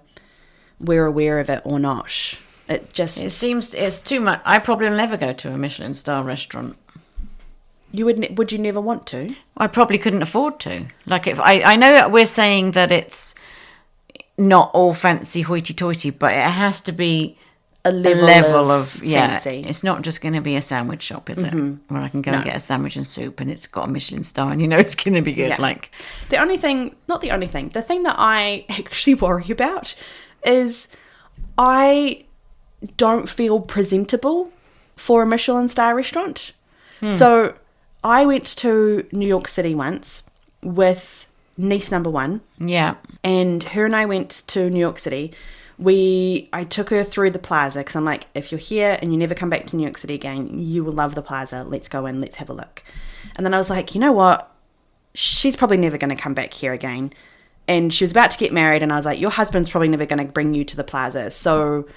we're aware of it or not. It seems it's too much. I probably will never go to a Michelin star restaurant. You would you never want to? I probably couldn't afford to. Like, if I know that we're saying that it's not all fancy hoity-toity, but it has to be a level of fancy. It's not just going to be a sandwich shop, is it? Where I can go and get a sandwich and soup and it's got a Michelin star and it's going to be good. Yeah. The thing that I actually worry about is I don't feel presentable for a Michelin star restaurant. So I went to New York City once with niece number 1. Yeah. And her and I went to New York City. I took her through the plaza because I'm like, if you're here and you never come back to New York City again, you will love the plaza. Let's go in, let's have a look. And then I was like, you know what? She's probably never going to come back here again. And she was about to get married, and I was like, your husband's probably never going to bring you to the plaza. So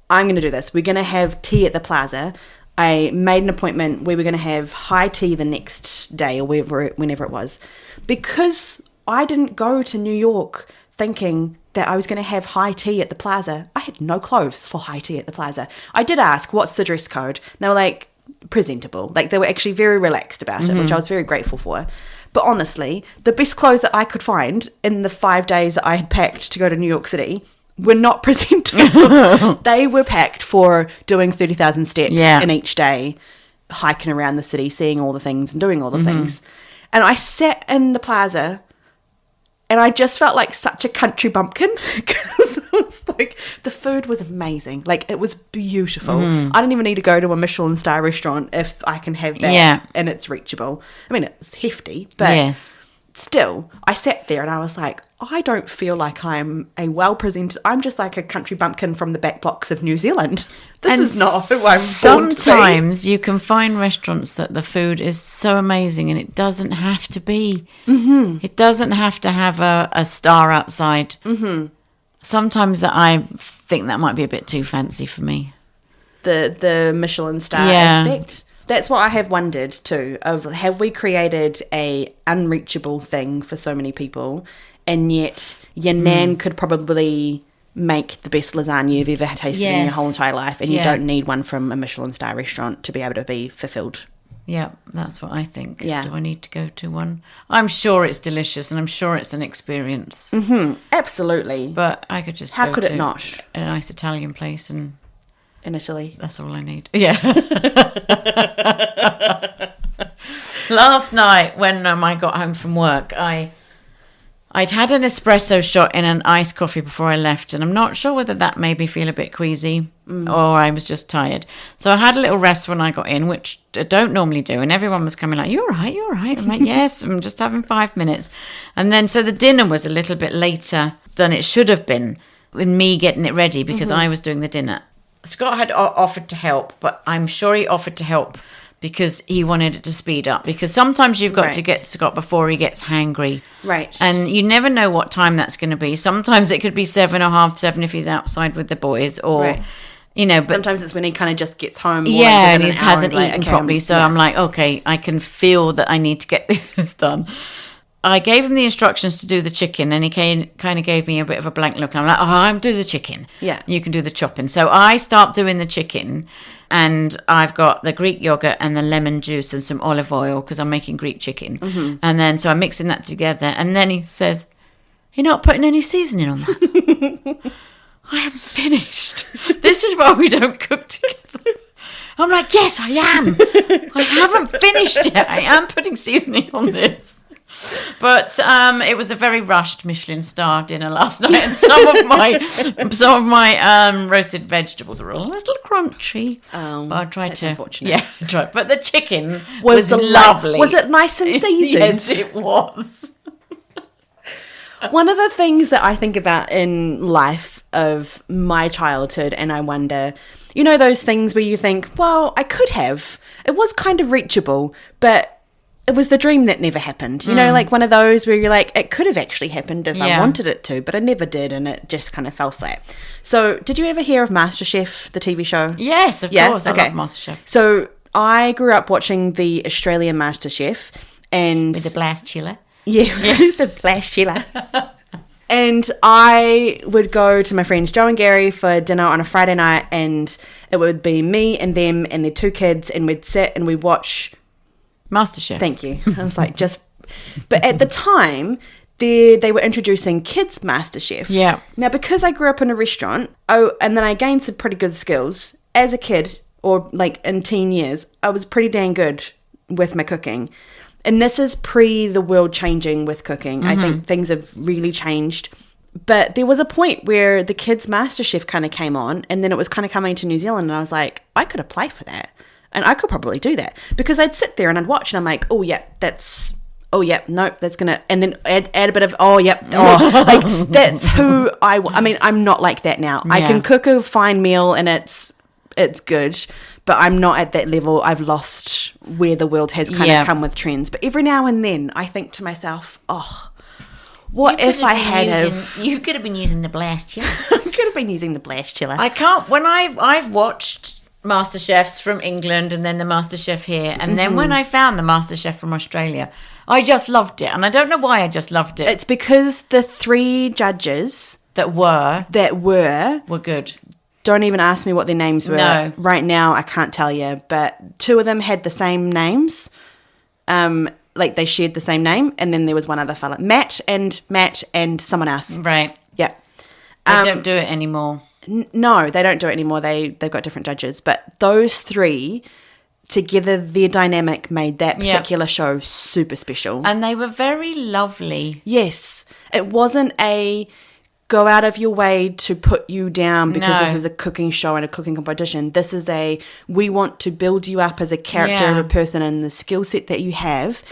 I'm going to do this. We're going to have tea at the plaza. I made an appointment. We were going to have high tea the next day or whenever it was. Because I didn't go to New York thinking that I was going to have high tea at the plaza. I had no clothes for high tea at the plaza. I did ask, what's the dress code? And they were like, presentable. Like, they were actually very relaxed about it, which I was very grateful for. But honestly, the best clothes that I could find in the 5 days that I had packed to go to New York City were not presentable. They were packed for doing 30,000 steps in each day, hiking around the city, seeing all the things and doing all the things. And I sat in the plaza and I just felt like such a country bumpkin because it was like the food was amazing. Like, it was beautiful. I don't even need to go to a Michelin star restaurant if I can have that and it's reachable. I mean, it's hefty, but still, I sat there and I was like, I don't feel like I'm a well-presented... I'm just like a country bumpkin from the back blocks of New Zealand. This is not who I'm born to be. Sometimes you can find restaurants that the food is so amazing and it doesn't have to be. It doesn't have to have a star outside. Sometimes I think that might be a bit too fancy for me. The Michelin star aspect. That's what I have wondered too, of have we created a unreachable thing for so many people, and yet your nan could probably make the best lasagna you've ever tasted in your whole entire life, and you don't need one from a Michelin star restaurant to be able to be fulfilled. Yeah, that's what I think. Yeah. Do I need to go to one? I'm sure it's delicious and I'm sure it's an experience. Absolutely. But I could just How could it not? A nice Italian place and... In Italy. That's all I need. Yeah. Last night when I got home from work, I'd had an espresso shot in an iced coffee before I left, and I'm not sure whether that made me feel a bit queasy or I was just tired. So I had a little rest when I got in, which I don't normally do, and everyone was coming like, "You all right? You all right?" I'm like, "Yes, I'm just having 5 minutes." And then so the dinner was a little bit later than it should have been with me getting it ready because I was doing the dinner. Scott had offered to help, but I'm sure he offered to help because he wanted it to speed up. Because sometimes you've got to get Scott before he gets hangry. Right. And you never know what time that's going to be. Sometimes it could be 7 or half 7 if he's outside with the boys, or, you know. But sometimes it's when he kind of just gets home. Yeah, and he hasn't eaten properly. So I'm like, okay, I can feel that I need to get this done. I gave him the instructions to do the chicken, and he kind of gave me a bit of a blank look. I'm like, I'm do the chicken. Yeah. You can do the chopping. So I start doing the chicken, and I've got the Greek yogurt and the lemon juice and some olive oil because I'm making Greek chicken. And then so I'm mixing that together. And then he says, "You're not putting any seasoning on that?" I haven't finished. This is why we don't cook together. I'm like, yes, I am. I haven't finished yet. I am putting seasoning on this. But it was a very rushed Michelin star dinner last night, and some of my roasted vegetables were a little crunchy. But I tried to, unfortunate. I tried. But the chicken was lovely. Was it nice and seasoned? Yes, it was. One of the things that I think about in life of my childhood, and I wonder, you know, those things where you think, well, I could have. It was kind of reachable, but it was the dream that never happened. You know, like one of those where you're like, it could have actually happened if I wanted it to, but I never did, and it just kind of fell flat. So did you ever hear of MasterChef, the TV show? Yes, of course. I love MasterChef. So I grew up watching the Australian MasterChef. And with the blast chiller. Yeah, the blast chiller. And I would go to my friends Joe and Gary for dinner on a Friday night, and it would be me and them and their 2 kids, and we'd sit and we'd watch MasterChef. Thank you. I was like, but at the time, they were introducing kids MasterChef. Yeah. Now, because I grew up in a restaurant, and then I gained some pretty good skills as a kid, or like in teen years, I was pretty dang good with my cooking. And this is pre the world changing with cooking. I think things have really changed. But there was a point where the kids MasterChef kind of came on, and then it was kind of coming to New Zealand, and I was like, I could apply for that. And I could probably do that, because I'd sit there and I'd watch, and I'm like, that's going to, and then add a bit of, like that's who I mean, I'm not like that now. Yeah. I can cook a fine meal and it's good, but I'm not at that level. I've lost where the world has kind of come with trends. But every now and then I think to myself, what if I had you could have been using the blast chiller. I could have been using the blast chiller. I can't, when I've watched MasterChefs from England and then the MasterChef here, and then when I found the MasterChef from Australia, I just loved it, and I don't know why I just loved it. It's because the 3 judges That were good. Don't even ask me what their names were. No. Right now, I can't tell you. But 2 of them had the same names. Like they shared the same name. And then there was one other fella. Matt and someone else. Right. Yeah. They don't do it anymore. No, they don't do it anymore. They've got different judges. But those 3 together, their dynamic made that particular show super special. And they were very lovely. Yes. It wasn't a go out of your way to put you down because this is a cooking show and a cooking competition. This is we want to build you up as a character of a person and the skill set that you have.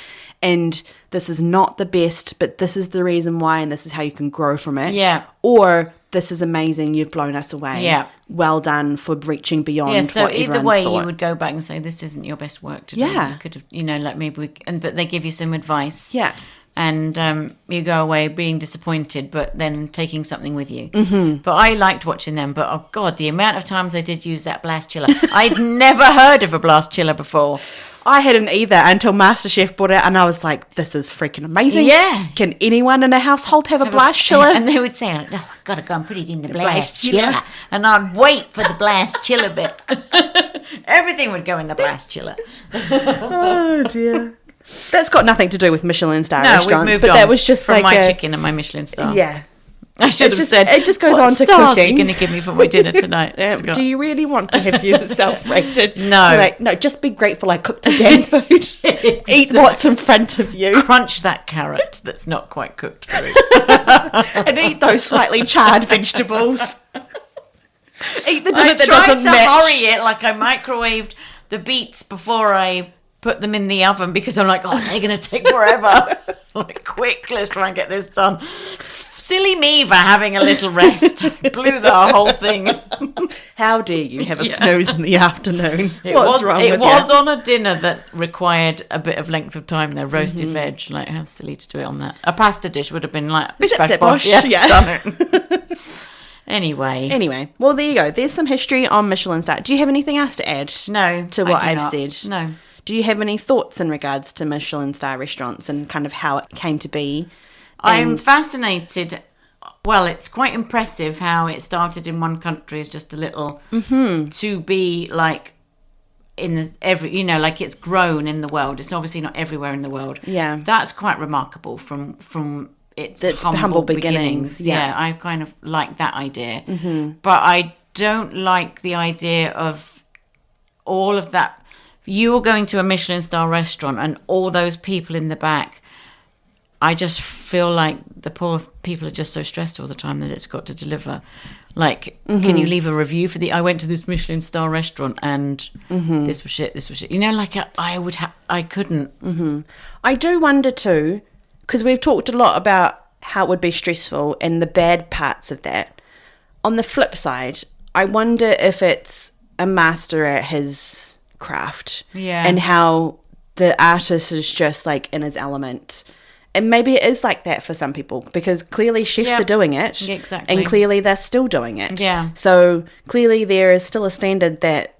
And this is not the best, but this is the reason why, and this is how you can grow from it. Yeah. Or this is amazing, you've blown us away. Yeah. Well done for reaching beyond what so everyone's either way, thought. you would go back and say, this isn't your best work today. Yeah. You could have, like maybe but they give you some advice. Yeah. And you go away being disappointed, but then taking something with you. Mm-hmm. But I liked watching them. But, oh, God, the amount of times they did use that blast chiller. I'd never heard of a blast chiller before. I hadn't either until MasterChef brought it, and I was like, this is freaking amazing. Yeah. Can anyone in a household have a blast chiller? And they would say, I've got to go and put it in the blast chiller. And I'd wait for the blast chiller bit. Everything would go in the blast chiller. Oh, dear. That's got nothing to do with Michelin star restaurants, we've moved but on that was just from like my chicken and my Michelin star. Yeah. I should have said, it just goes what on to stars cooking. are you going to give me for my dinner tonight? Do you really want to have yourself rated? No. No, just be grateful I cooked the damn food. Exactly. Eat what's in front of you. Crunch that carrot that's not quite cooked through. And eat those slightly charred vegetables. Eat the dinner that doesn't I tried to match. hurry it, like I microwaved the beets before I put them in the oven because I'm like, they're going to take forever. Like, quick, let's try and get this done. Silly me for having a little rest. Blew the whole thing. How dare you have a snooze in the afternoon? It What's wrong with you? It was on a dinner that required a bit of length of time there. Roasted veg. Like, how silly to do it on that. A pasta dish would have been like, bosh. Yeah. Done it. Anyway. Well, there you go. There's some history on Michelin star. Do you have anything else to add? No, to what I've not. said? No. Do you have any thoughts in regards to Michelin star restaurants and kind of how it came to be? I'm fascinated. Well, it's quite impressive how it started in one country as just a little to be like in this like it's grown in the world. It's obviously not everywhere in the world. Yeah, that's quite remarkable from its humble beginnings. Yeah, I kind of like that idea, but I don't like the idea of all of that. You're going to a Michelin star restaurant and all those people in the back. I just feel like the poor people are just so stressed all the time that it's got to deliver. Like, can you leave a review for I went to this Michelin star restaurant and this was shit. Like I couldn't. I do wonder too, because we've talked a lot about how it would be stressful and the bad parts of that. On the flip side, I wonder if it's a master at his craft. Yeah. And how the artist is just like in his element. And maybe it is like that for some people because clearly chefs are doing it. Yeah, exactly. And clearly they're still doing it. Yeah. So clearly there is still a standard that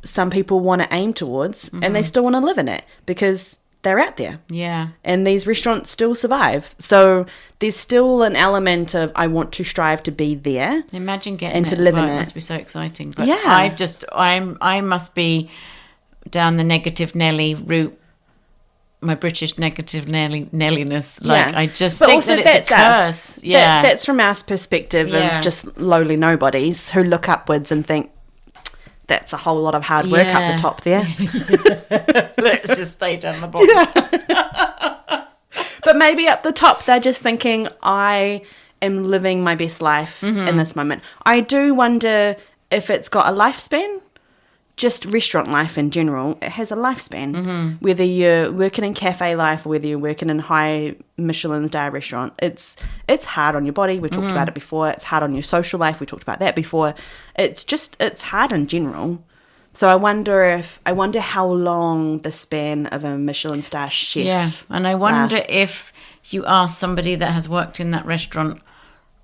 some people want to aim towards and they still want to live in it because they're out there. Yeah. And these restaurants still survive. So there's still an element of I want to strive to be there. Imagine getting and it to live in It it. must be so exciting. But Yeah. I must be down the negative Nelly route. My British negative Nelliness. Like, I just but think also that it's a curse. Us. Yeah. That's from our perspective of just lowly nobodies who look upwards and think, that's a whole lot of hard work up the top there. Let's just stay down the bottom. But maybe up the top, they're just thinking, I am living my best life in this moment. I do wonder if it's got a lifespan. Just restaurant life in general, it has a lifespan. Whether you're working in cafe life or whether you're working in high Michelin star restaurant, it's hard on your body. We've talked about it before. It's hard on your social life. We talked about that before. It's hard in general. So I wonder how long the span of a Michelin star chef. Yeah, and I wonder lasts. if you ask somebody that has worked in that restaurant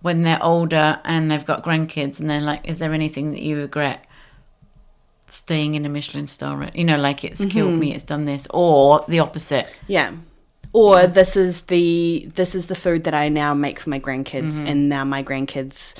when they're older and they've got grandkids, and they're like, "Is there anything that you regret?" Staying in a Michelin star, like it's killed me, it's done this, or the opposite. Yeah. Or this is the food that I now make for my grandkids, and now my grandkids,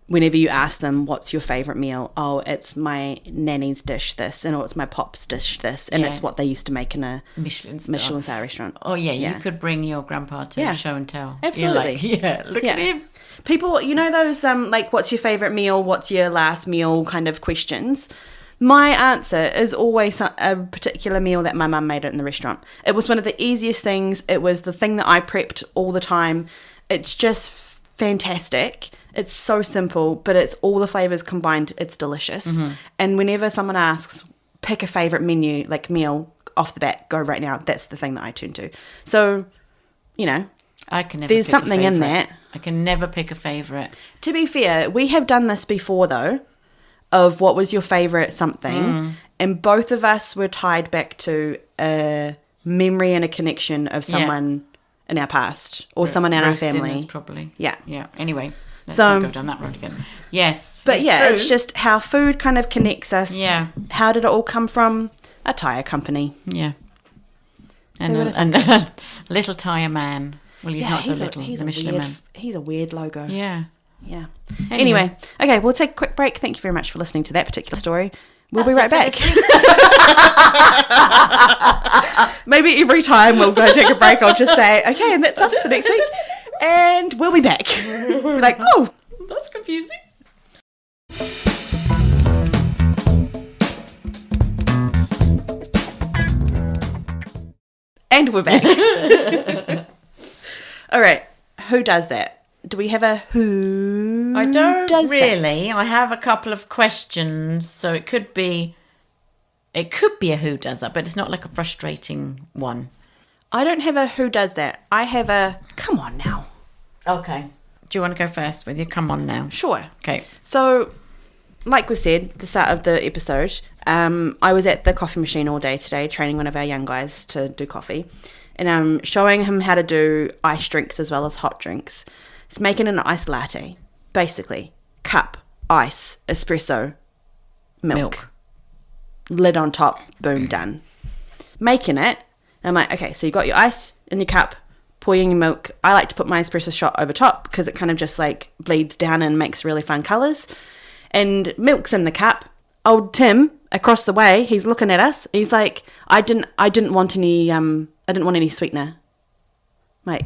whenever you ask them what's your favorite meal, oh, it's my nanny's dish this, and it's my pop's dish this, and it's what they used to make in a Michelin star restaurant. Oh yeah, you could bring your grandpa to show and tell. Absolutely. Look at him. People, you know those like what's your favorite meal, what's your last meal kind of questions. My answer is always a particular meal that my mum made in the restaurant. It was one of the easiest things. It was the thing that I prepped all the time. It's just fantastic. It's so simple, but it's all the flavors combined. It's delicious. And whenever someone asks, pick a favorite menu, like meal off the bat, go right now. That's the thing that I turn to. So, you know, I can never there's pick something a in favorite. that. I can never pick a favorite. To be fair, we have done this before though, of what was your favorite something, and both of us were tied back to a memory and a connection of someone in our past or someone in our family. Dinners, probably. Yeah. Anyway. Let's not go down that road again. Yes. But it's just how food kind of connects us. Yeah. How did it all come from? A tyre company. Yeah. And a little tyre man. Well, he's not so little. He's the Michelin man. He's a weird logo. Yeah. Yeah. Anyway, okay, we'll take a quick break. Thank you very much for listening to that particular story. We'll be right back. Maybe every time we'll go take a break, I'll just say, okay, and that's us for next week. And we'll be back. Be like, oh, that's confusing. And we're back. All right. Who does that? Do we have a who? I don't does really. That? I have a couple of questions, so it could be a who does that, but it's not like a frustrating one. I don't have a who does that. I have a come on now. Okay. Do you want to go first with your come on now? Sure. Okay. So, like we said at the start of the episode, I was at the coffee machine all day today training one of our young guys to do coffee, and I'm showing him how to do iced drinks as well as hot drinks. It's making an iced latte, basically. Cup, ice, espresso, milk. Lid on top, boom, done. Making it, and I'm like, okay, so you got your ice in your cup, pour in your milk. I like to put my espresso shot over top because it kind of just like bleeds down and makes really fun colours. And milk's in the cup. Old Tim across the way, he's looking at us. He's like, I didn't want any sweetener. Mate,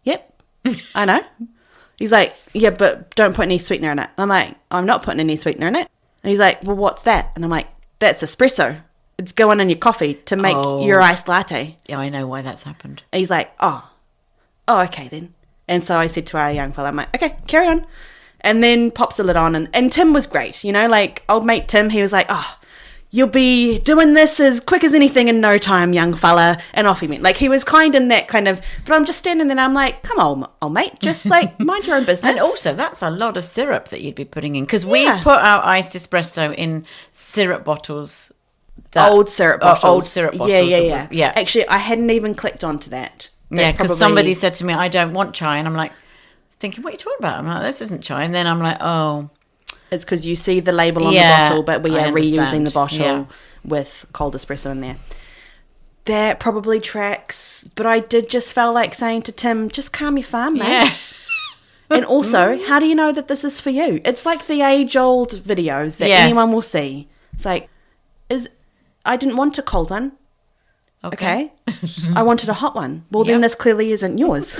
yep, I know. He's like, yeah, but don't put any sweetener in it. I'm like, I'm not putting any sweetener in it. And he's like, well, what's that? And I'm like, that's espresso. It's going in your coffee to make your iced latte. Yeah, I know why that's happened. And he's like, oh, okay then. And so I said to our young fella, I'm like, okay, carry on. And then pops the lid on. And Tim was great, you know, like old mate Tim, he was like, oh, you'll be doing this as quick as anything in no time, young fella. And off he went. Like, he was kind in that kind of, but I'm just standing there and I'm like, come on, old mate, just like mind your own business. And also, that's a lot of syrup that you'd be putting in, because we put our iced espresso in syrup bottles. Old syrup bottles. Yeah. Actually, I hadn't even clicked onto that. That's because somebody said to me, I don't want chai. And I'm like, thinking, what are you talking about? I'm like, this isn't chai. And then I'm like, oh. It's because you see the label on the bottle, but we are reusing the bottle with cold espresso in there. That probably tracks, but I did just feel like saying to Tim, just calm your farm, mate. Yeah. And also, how do you know that this is for you? It's like the age-old videos that anyone will see. It's like, I didn't want a cold one. Okay. I wanted a hot one. Well, then this clearly isn't yours.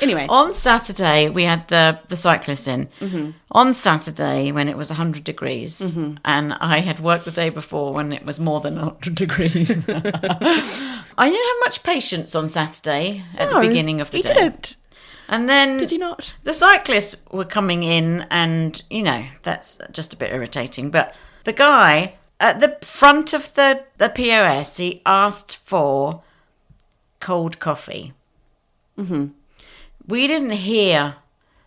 Anyway. On Saturday, we had the cyclists in. Mm-hmm. On Saturday, when it was 100 degrees, and I had worked the day before when it was more than 100 degrees. I didn't have much patience on Saturday at the beginning of the day. You didn't. And then... Did you not? The cyclists were coming in, and, you know, that's just a bit irritating. But the guy at the front of the POS, he asked for cold coffee. Mm-hmm. We didn't hear.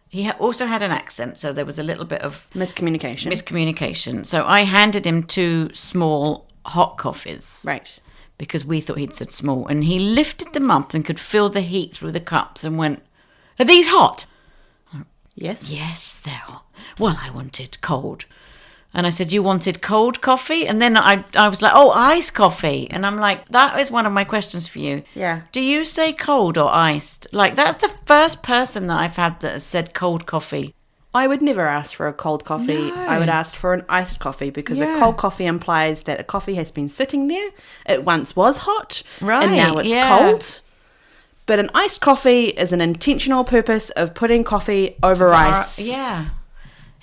He also had an accent, so there was a little bit of miscommunication. So I handed him 2 small hot coffees. Right. Because we thought he'd said small. And he lifted them up and could feel the heat through the cups and went, are these hot? Yes. Yes, they're hot. Well, I wanted cold. And I said, you wanted cold coffee? And then I was like, oh, iced coffee. And I'm like, that is one of my questions for you. Yeah. Do you say cold or iced? Like, that's the first person that I've had that has said cold coffee. I would never ask for a cold coffee. No. I would ask for an iced coffee because a cold coffee implies that a coffee has been sitting there. It once was hot, and now it's cold. But an iced coffee is an intentional purpose of putting coffee over ice. Yeah.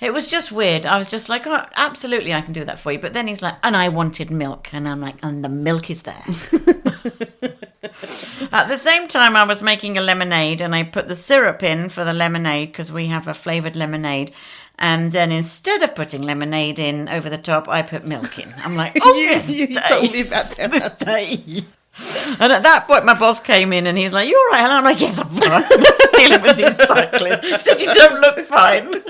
It was just weird. I was just like, oh, absolutely, I can do that for you. But then he's like, and I wanted milk. And I'm like, and the milk is there. At the same time, I was making a lemonade and I put the syrup in for the lemonade because we have a flavoured lemonade. And then instead of putting lemonade in over the top, I put milk in. I'm like, oh, you told me about that. This day. And at that point, my boss came in and he's like, you all right, Helen? I'm like, yes, I'm fine. I'm just dealing with these cyclists. He said, you don't look fine.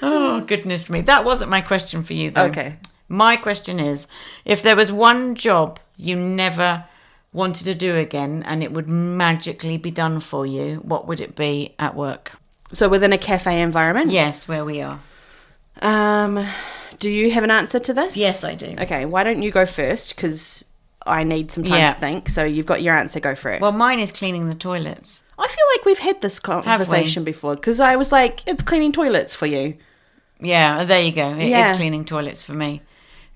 Oh, goodness me. That wasn't my question for you, though. Okay. My question is, if there was one job you never wanted to do again and it would magically be done for you, what would it be at work? So within a cafe environment? Yes, where we are. Do you have an answer to this? Yes, I do. Okay, why don't you go first? Because I need some time to think. So you've got your answer, go for it. Well, mine is cleaning the toilets. I feel like we've had this conversation before because I was like, it's cleaning toilets for you. Yeah, there you go. It is cleaning toilets for me.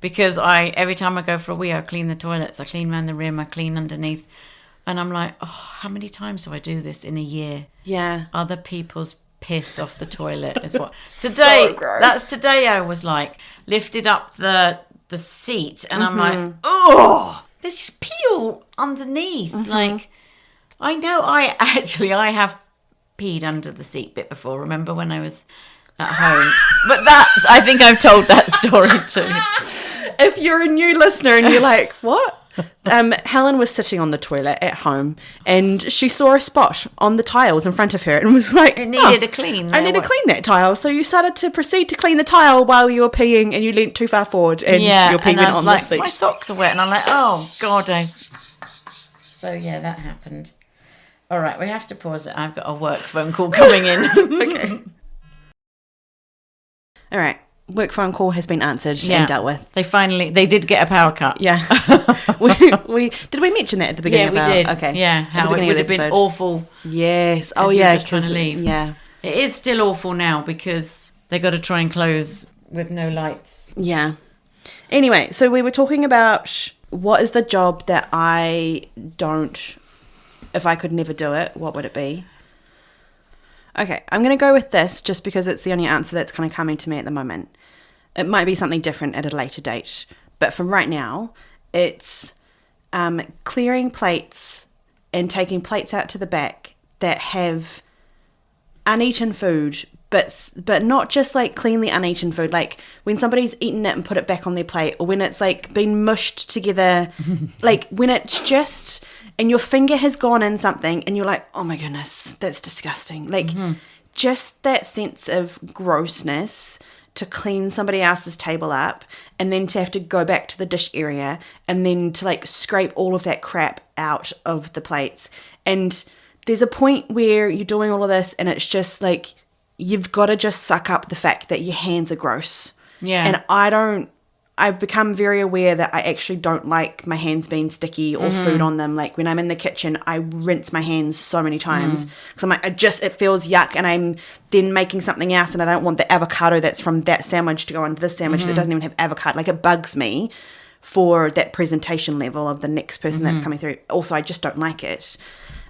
Because every time I go for a wee, I clean the toilets. I clean around the rim. I clean underneath. And I'm like, oh, how many times do I do this in a year? Yeah. Other people's piss off the toilet is what. Today, So gross. that's today I was like, lifted up the seat. And I'm like, oh, there's peel underneath. Like, I know I have peed under the seat bit before. Remember when I was at home? But I think I've told that story too. If you're a new listener and you're like, what? Helen was sitting on the toilet at home and she saw a spot on the tiles in front of her and was like, it needed a clean. I need to clean that tile. So you started to proceed to clean the tile while you were peeing and you leant too far forward and your pee went on like, the seat. My socks are wet and I'm like, oh God. So yeah, that happened. All right, we have to pause it. I've got a work phone call coming in. Okay. All right. Work phone call has been answered and dealt with. They did get a power cut. Yeah. we did we mention that at the beginning? Yeah, we did. Okay. Yeah, how it would have been awful. Yes. Oh yeah. Just trying to leave. Yeah. It is still awful now because they got to try and close with no lights. Yeah. Anyway, so we were talking about what is the job that I don't. If I could never do it, what would it be? Okay, I'm going to go with this just because it's the only answer that's kind of coming to me at the moment. It might be something different at a later date, but for right now, it's clearing plates and taking plates out to the back that have uneaten food, but not just like cleanly uneaten food, like when somebody's eaten it and put it back on their plate, or when it's like been mushed together, like when it's just... and your finger has gone in something and you're like, oh my goodness, that's disgusting. Like just that sense of grossness to clean somebody else's table up and then to have to go back to the dish area and then to like scrape all of that crap out of the plates. And there's a point where you're doing all of this and it's just like, you've got to just suck up the fact that your hands are gross. Yeah. And I've become very aware that I actually don't like my hands being sticky or food on them. Like when I'm in the kitchen, I rinse my hands so many times because I'm like, it feels yuck, and I'm then making something else, and I don't want the avocado that's from that sandwich to go onto this sandwich that doesn't even have avocado. Like it bugs me for that presentation level of the next person that's coming through. Also, I just don't like it.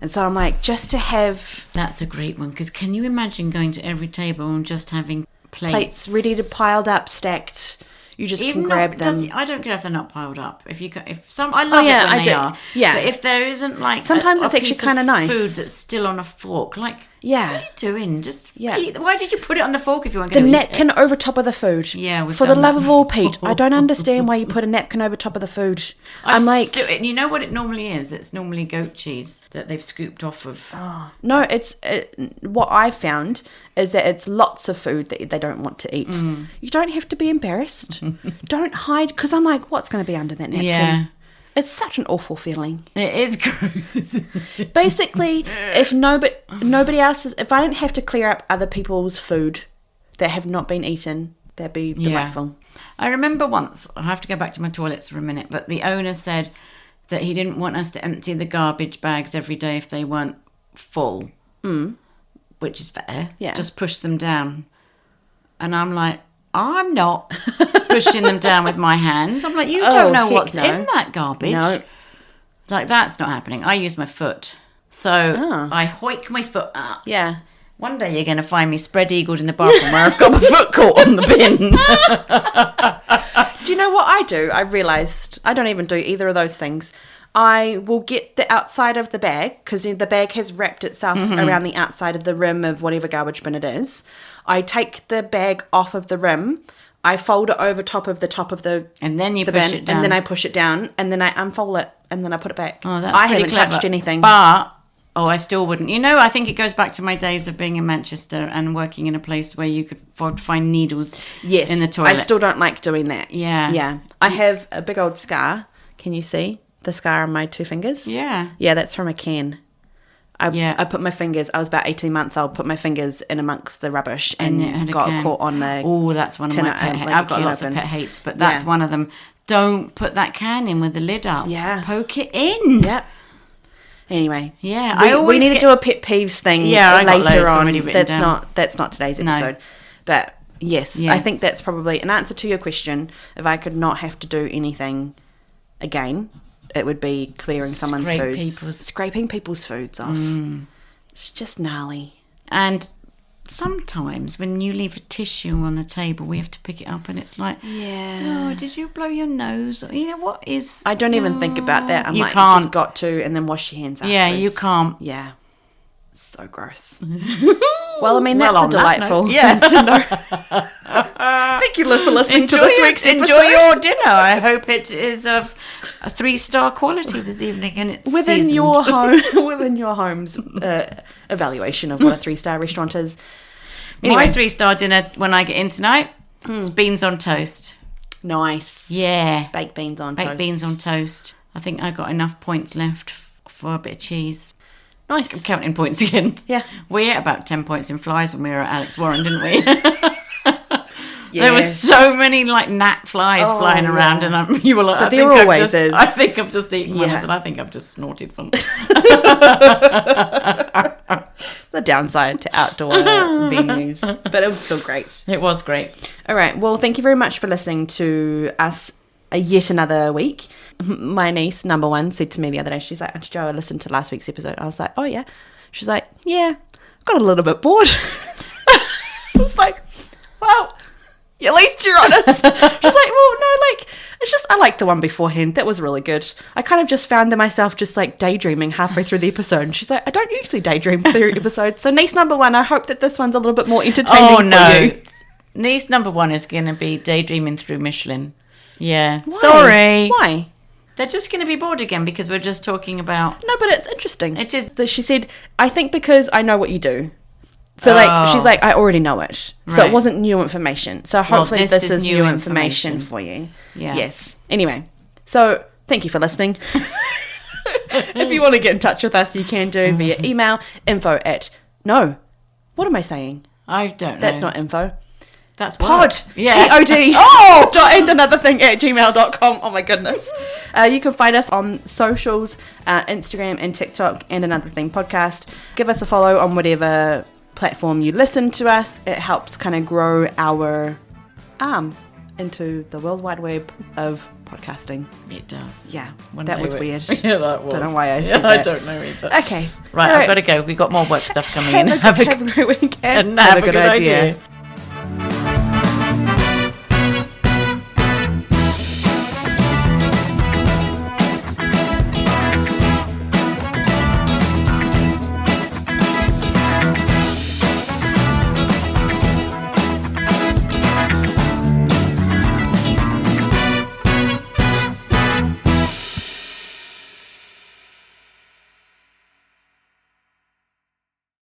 And so I'm like, just to have... That's a great one, because can you imagine going to every table and just having plates ready to piled up, stacked... You just can grab them. I don't care if they're not piled up. I love it when they are. Yeah. But if there isn't like sometimes it's actually kind of nice. Food that's still on a fork, like yeah. What are you doing? Just eat. Why did you put it on the fork if you weren't going to eat it? The napkin over top of the food. Yeah, for the love of all, Pete, I don't understand why you put a napkin over top of the food. I'm like, you know what it normally is? It's normally goat cheese that they've scooped off of. Oh, no, what I found is that it's lots of food that they don't want to eat. You don't have to be embarrassed. Don't hide, because I'm like, what's going to be under that napkin? Yeah. It's such an awful feeling. It is gross. Basically, if nobody else if I don't have to clear up other people's food, that have not been eaten, that'd be delightful. I remember once, I have to go back to my toilets for a minute, but the owner said that he didn't want us to empty the garbage bags every day if they weren't full, which is fair. Yeah. Just push them down. And I'm like, I'm not pushing them down with my hands. I'm like, you don't know what's in that garbage. No. Like, that's not happening. I use my foot. So I hoik my foot up. Yeah. One day you're going to find me spread-eagled in the bathroom where I've got my foot caught on the bin. Do you know what I do? I realised I don't even do either of those things. I will get the outside of the bag, because the bag has wrapped itself around the outside of the rim of whatever garbage bin it is. I take the bag off of the rim, I fold it over top of the and then you the push bin, it down. and then I push it down, and then I unfold it, and then I put it back. Oh, that's I pretty haven't clever. touched anything. But, I still wouldn't. You know, I think it goes back to my days of being in Manchester and working in a place where you could find needles in the toilet. I still don't like doing that. Yeah. Yeah. I have a big old scar. Can you see the scar on my 2 fingers? Yeah. Yeah, that's from a can. I put my fingers, I was about 18 months old, put my fingers in amongst the rubbish and got caught on the... Oh, that's one of my pet hates. I've got lots of pet hates, but that's one of them. Don't put that can in with the lid up. Yeah. Poke it in. Yep. Anyway. Yeah. We need to do a pet peeves thing later on. That's not today's episode. No. But yes, I think that's probably an answer to your question. If I could not have to do anything again, it would be clearing someone's foods. Scraping people's foods off. It's just gnarly. And sometimes when you leave a tissue on the table, we have to pick it up and it's like, oh, did you blow your nose? You know, what is... I don't even think about that. You can't. You just got to, and then wash your hands afterwards. Yeah, you can't. Yeah. So gross. Well, I mean, that's a delightful thing to know. Thank you, Liv, for listening to this week's episode. Enjoy your dinner. I hope it is of a 3-star quality this evening, and it's within your home, within your home's evaluation of what a 3-star restaurant is. Anyway. My 3-star dinner when I get in tonight is beans on toast. Nice. Yeah, baked beans on toast. I think I got enough points left for a bit of cheese. Nice. I'm counting points again. Yeah. We ate about 10 points in flies when we were at Alex Warren, didn't we? There were so many like gnat flies flying around, and you were like, but there always is. I think I've just eaten one, and I think I've just snorted one. The downside to outdoor venues, but it was still great. It was great. All right. Well, thank you very much for listening to us yet another week. My niece, number one, said to me the other day, she's like, Auntie Jo, I listened to last week's episode. I was like, oh, yeah. She's like, yeah, I got a little bit bored. I was like, well, at least you're honest. She's like, well, no, like, it's just, I liked the one beforehand. That was really good. I kind of just found myself just like daydreaming halfway through the episode. And she's like, I don't usually daydream through episodes. So niece number one, I hope that this one's a little bit more entertaining for you. Niece number one is going to be daydreaming through Michelin. Yeah. Why? Sorry. Why? They're just going to be bored again because we're just talking about... No, but it's interesting. It is. She said, I think because I know what you do. So, like, she's like, I already know it. So it wasn't new information. So hopefully this is new information for you. Yeah. Yes. Anyway, so thank you for listening. If you want to get in touch with us, you can do via email, No. What am I saying? I don't know. That's not info. That's pod. Yeah. P-O-D. And another thing at gmail.com. Oh my goodness. You can find us on socials, Instagram and TikTok, and Another Thing podcast. Give us a follow on whatever platform you listen to us. It helps kind of grow our arm into the World Wide Web of podcasting. It does. Yeah. That was weird. Yeah, that was. Don't know why I said that. I don't know either. Okay. Right, I've got to go. We've got more work stuff coming in. Have a great weekend. And have a good idea.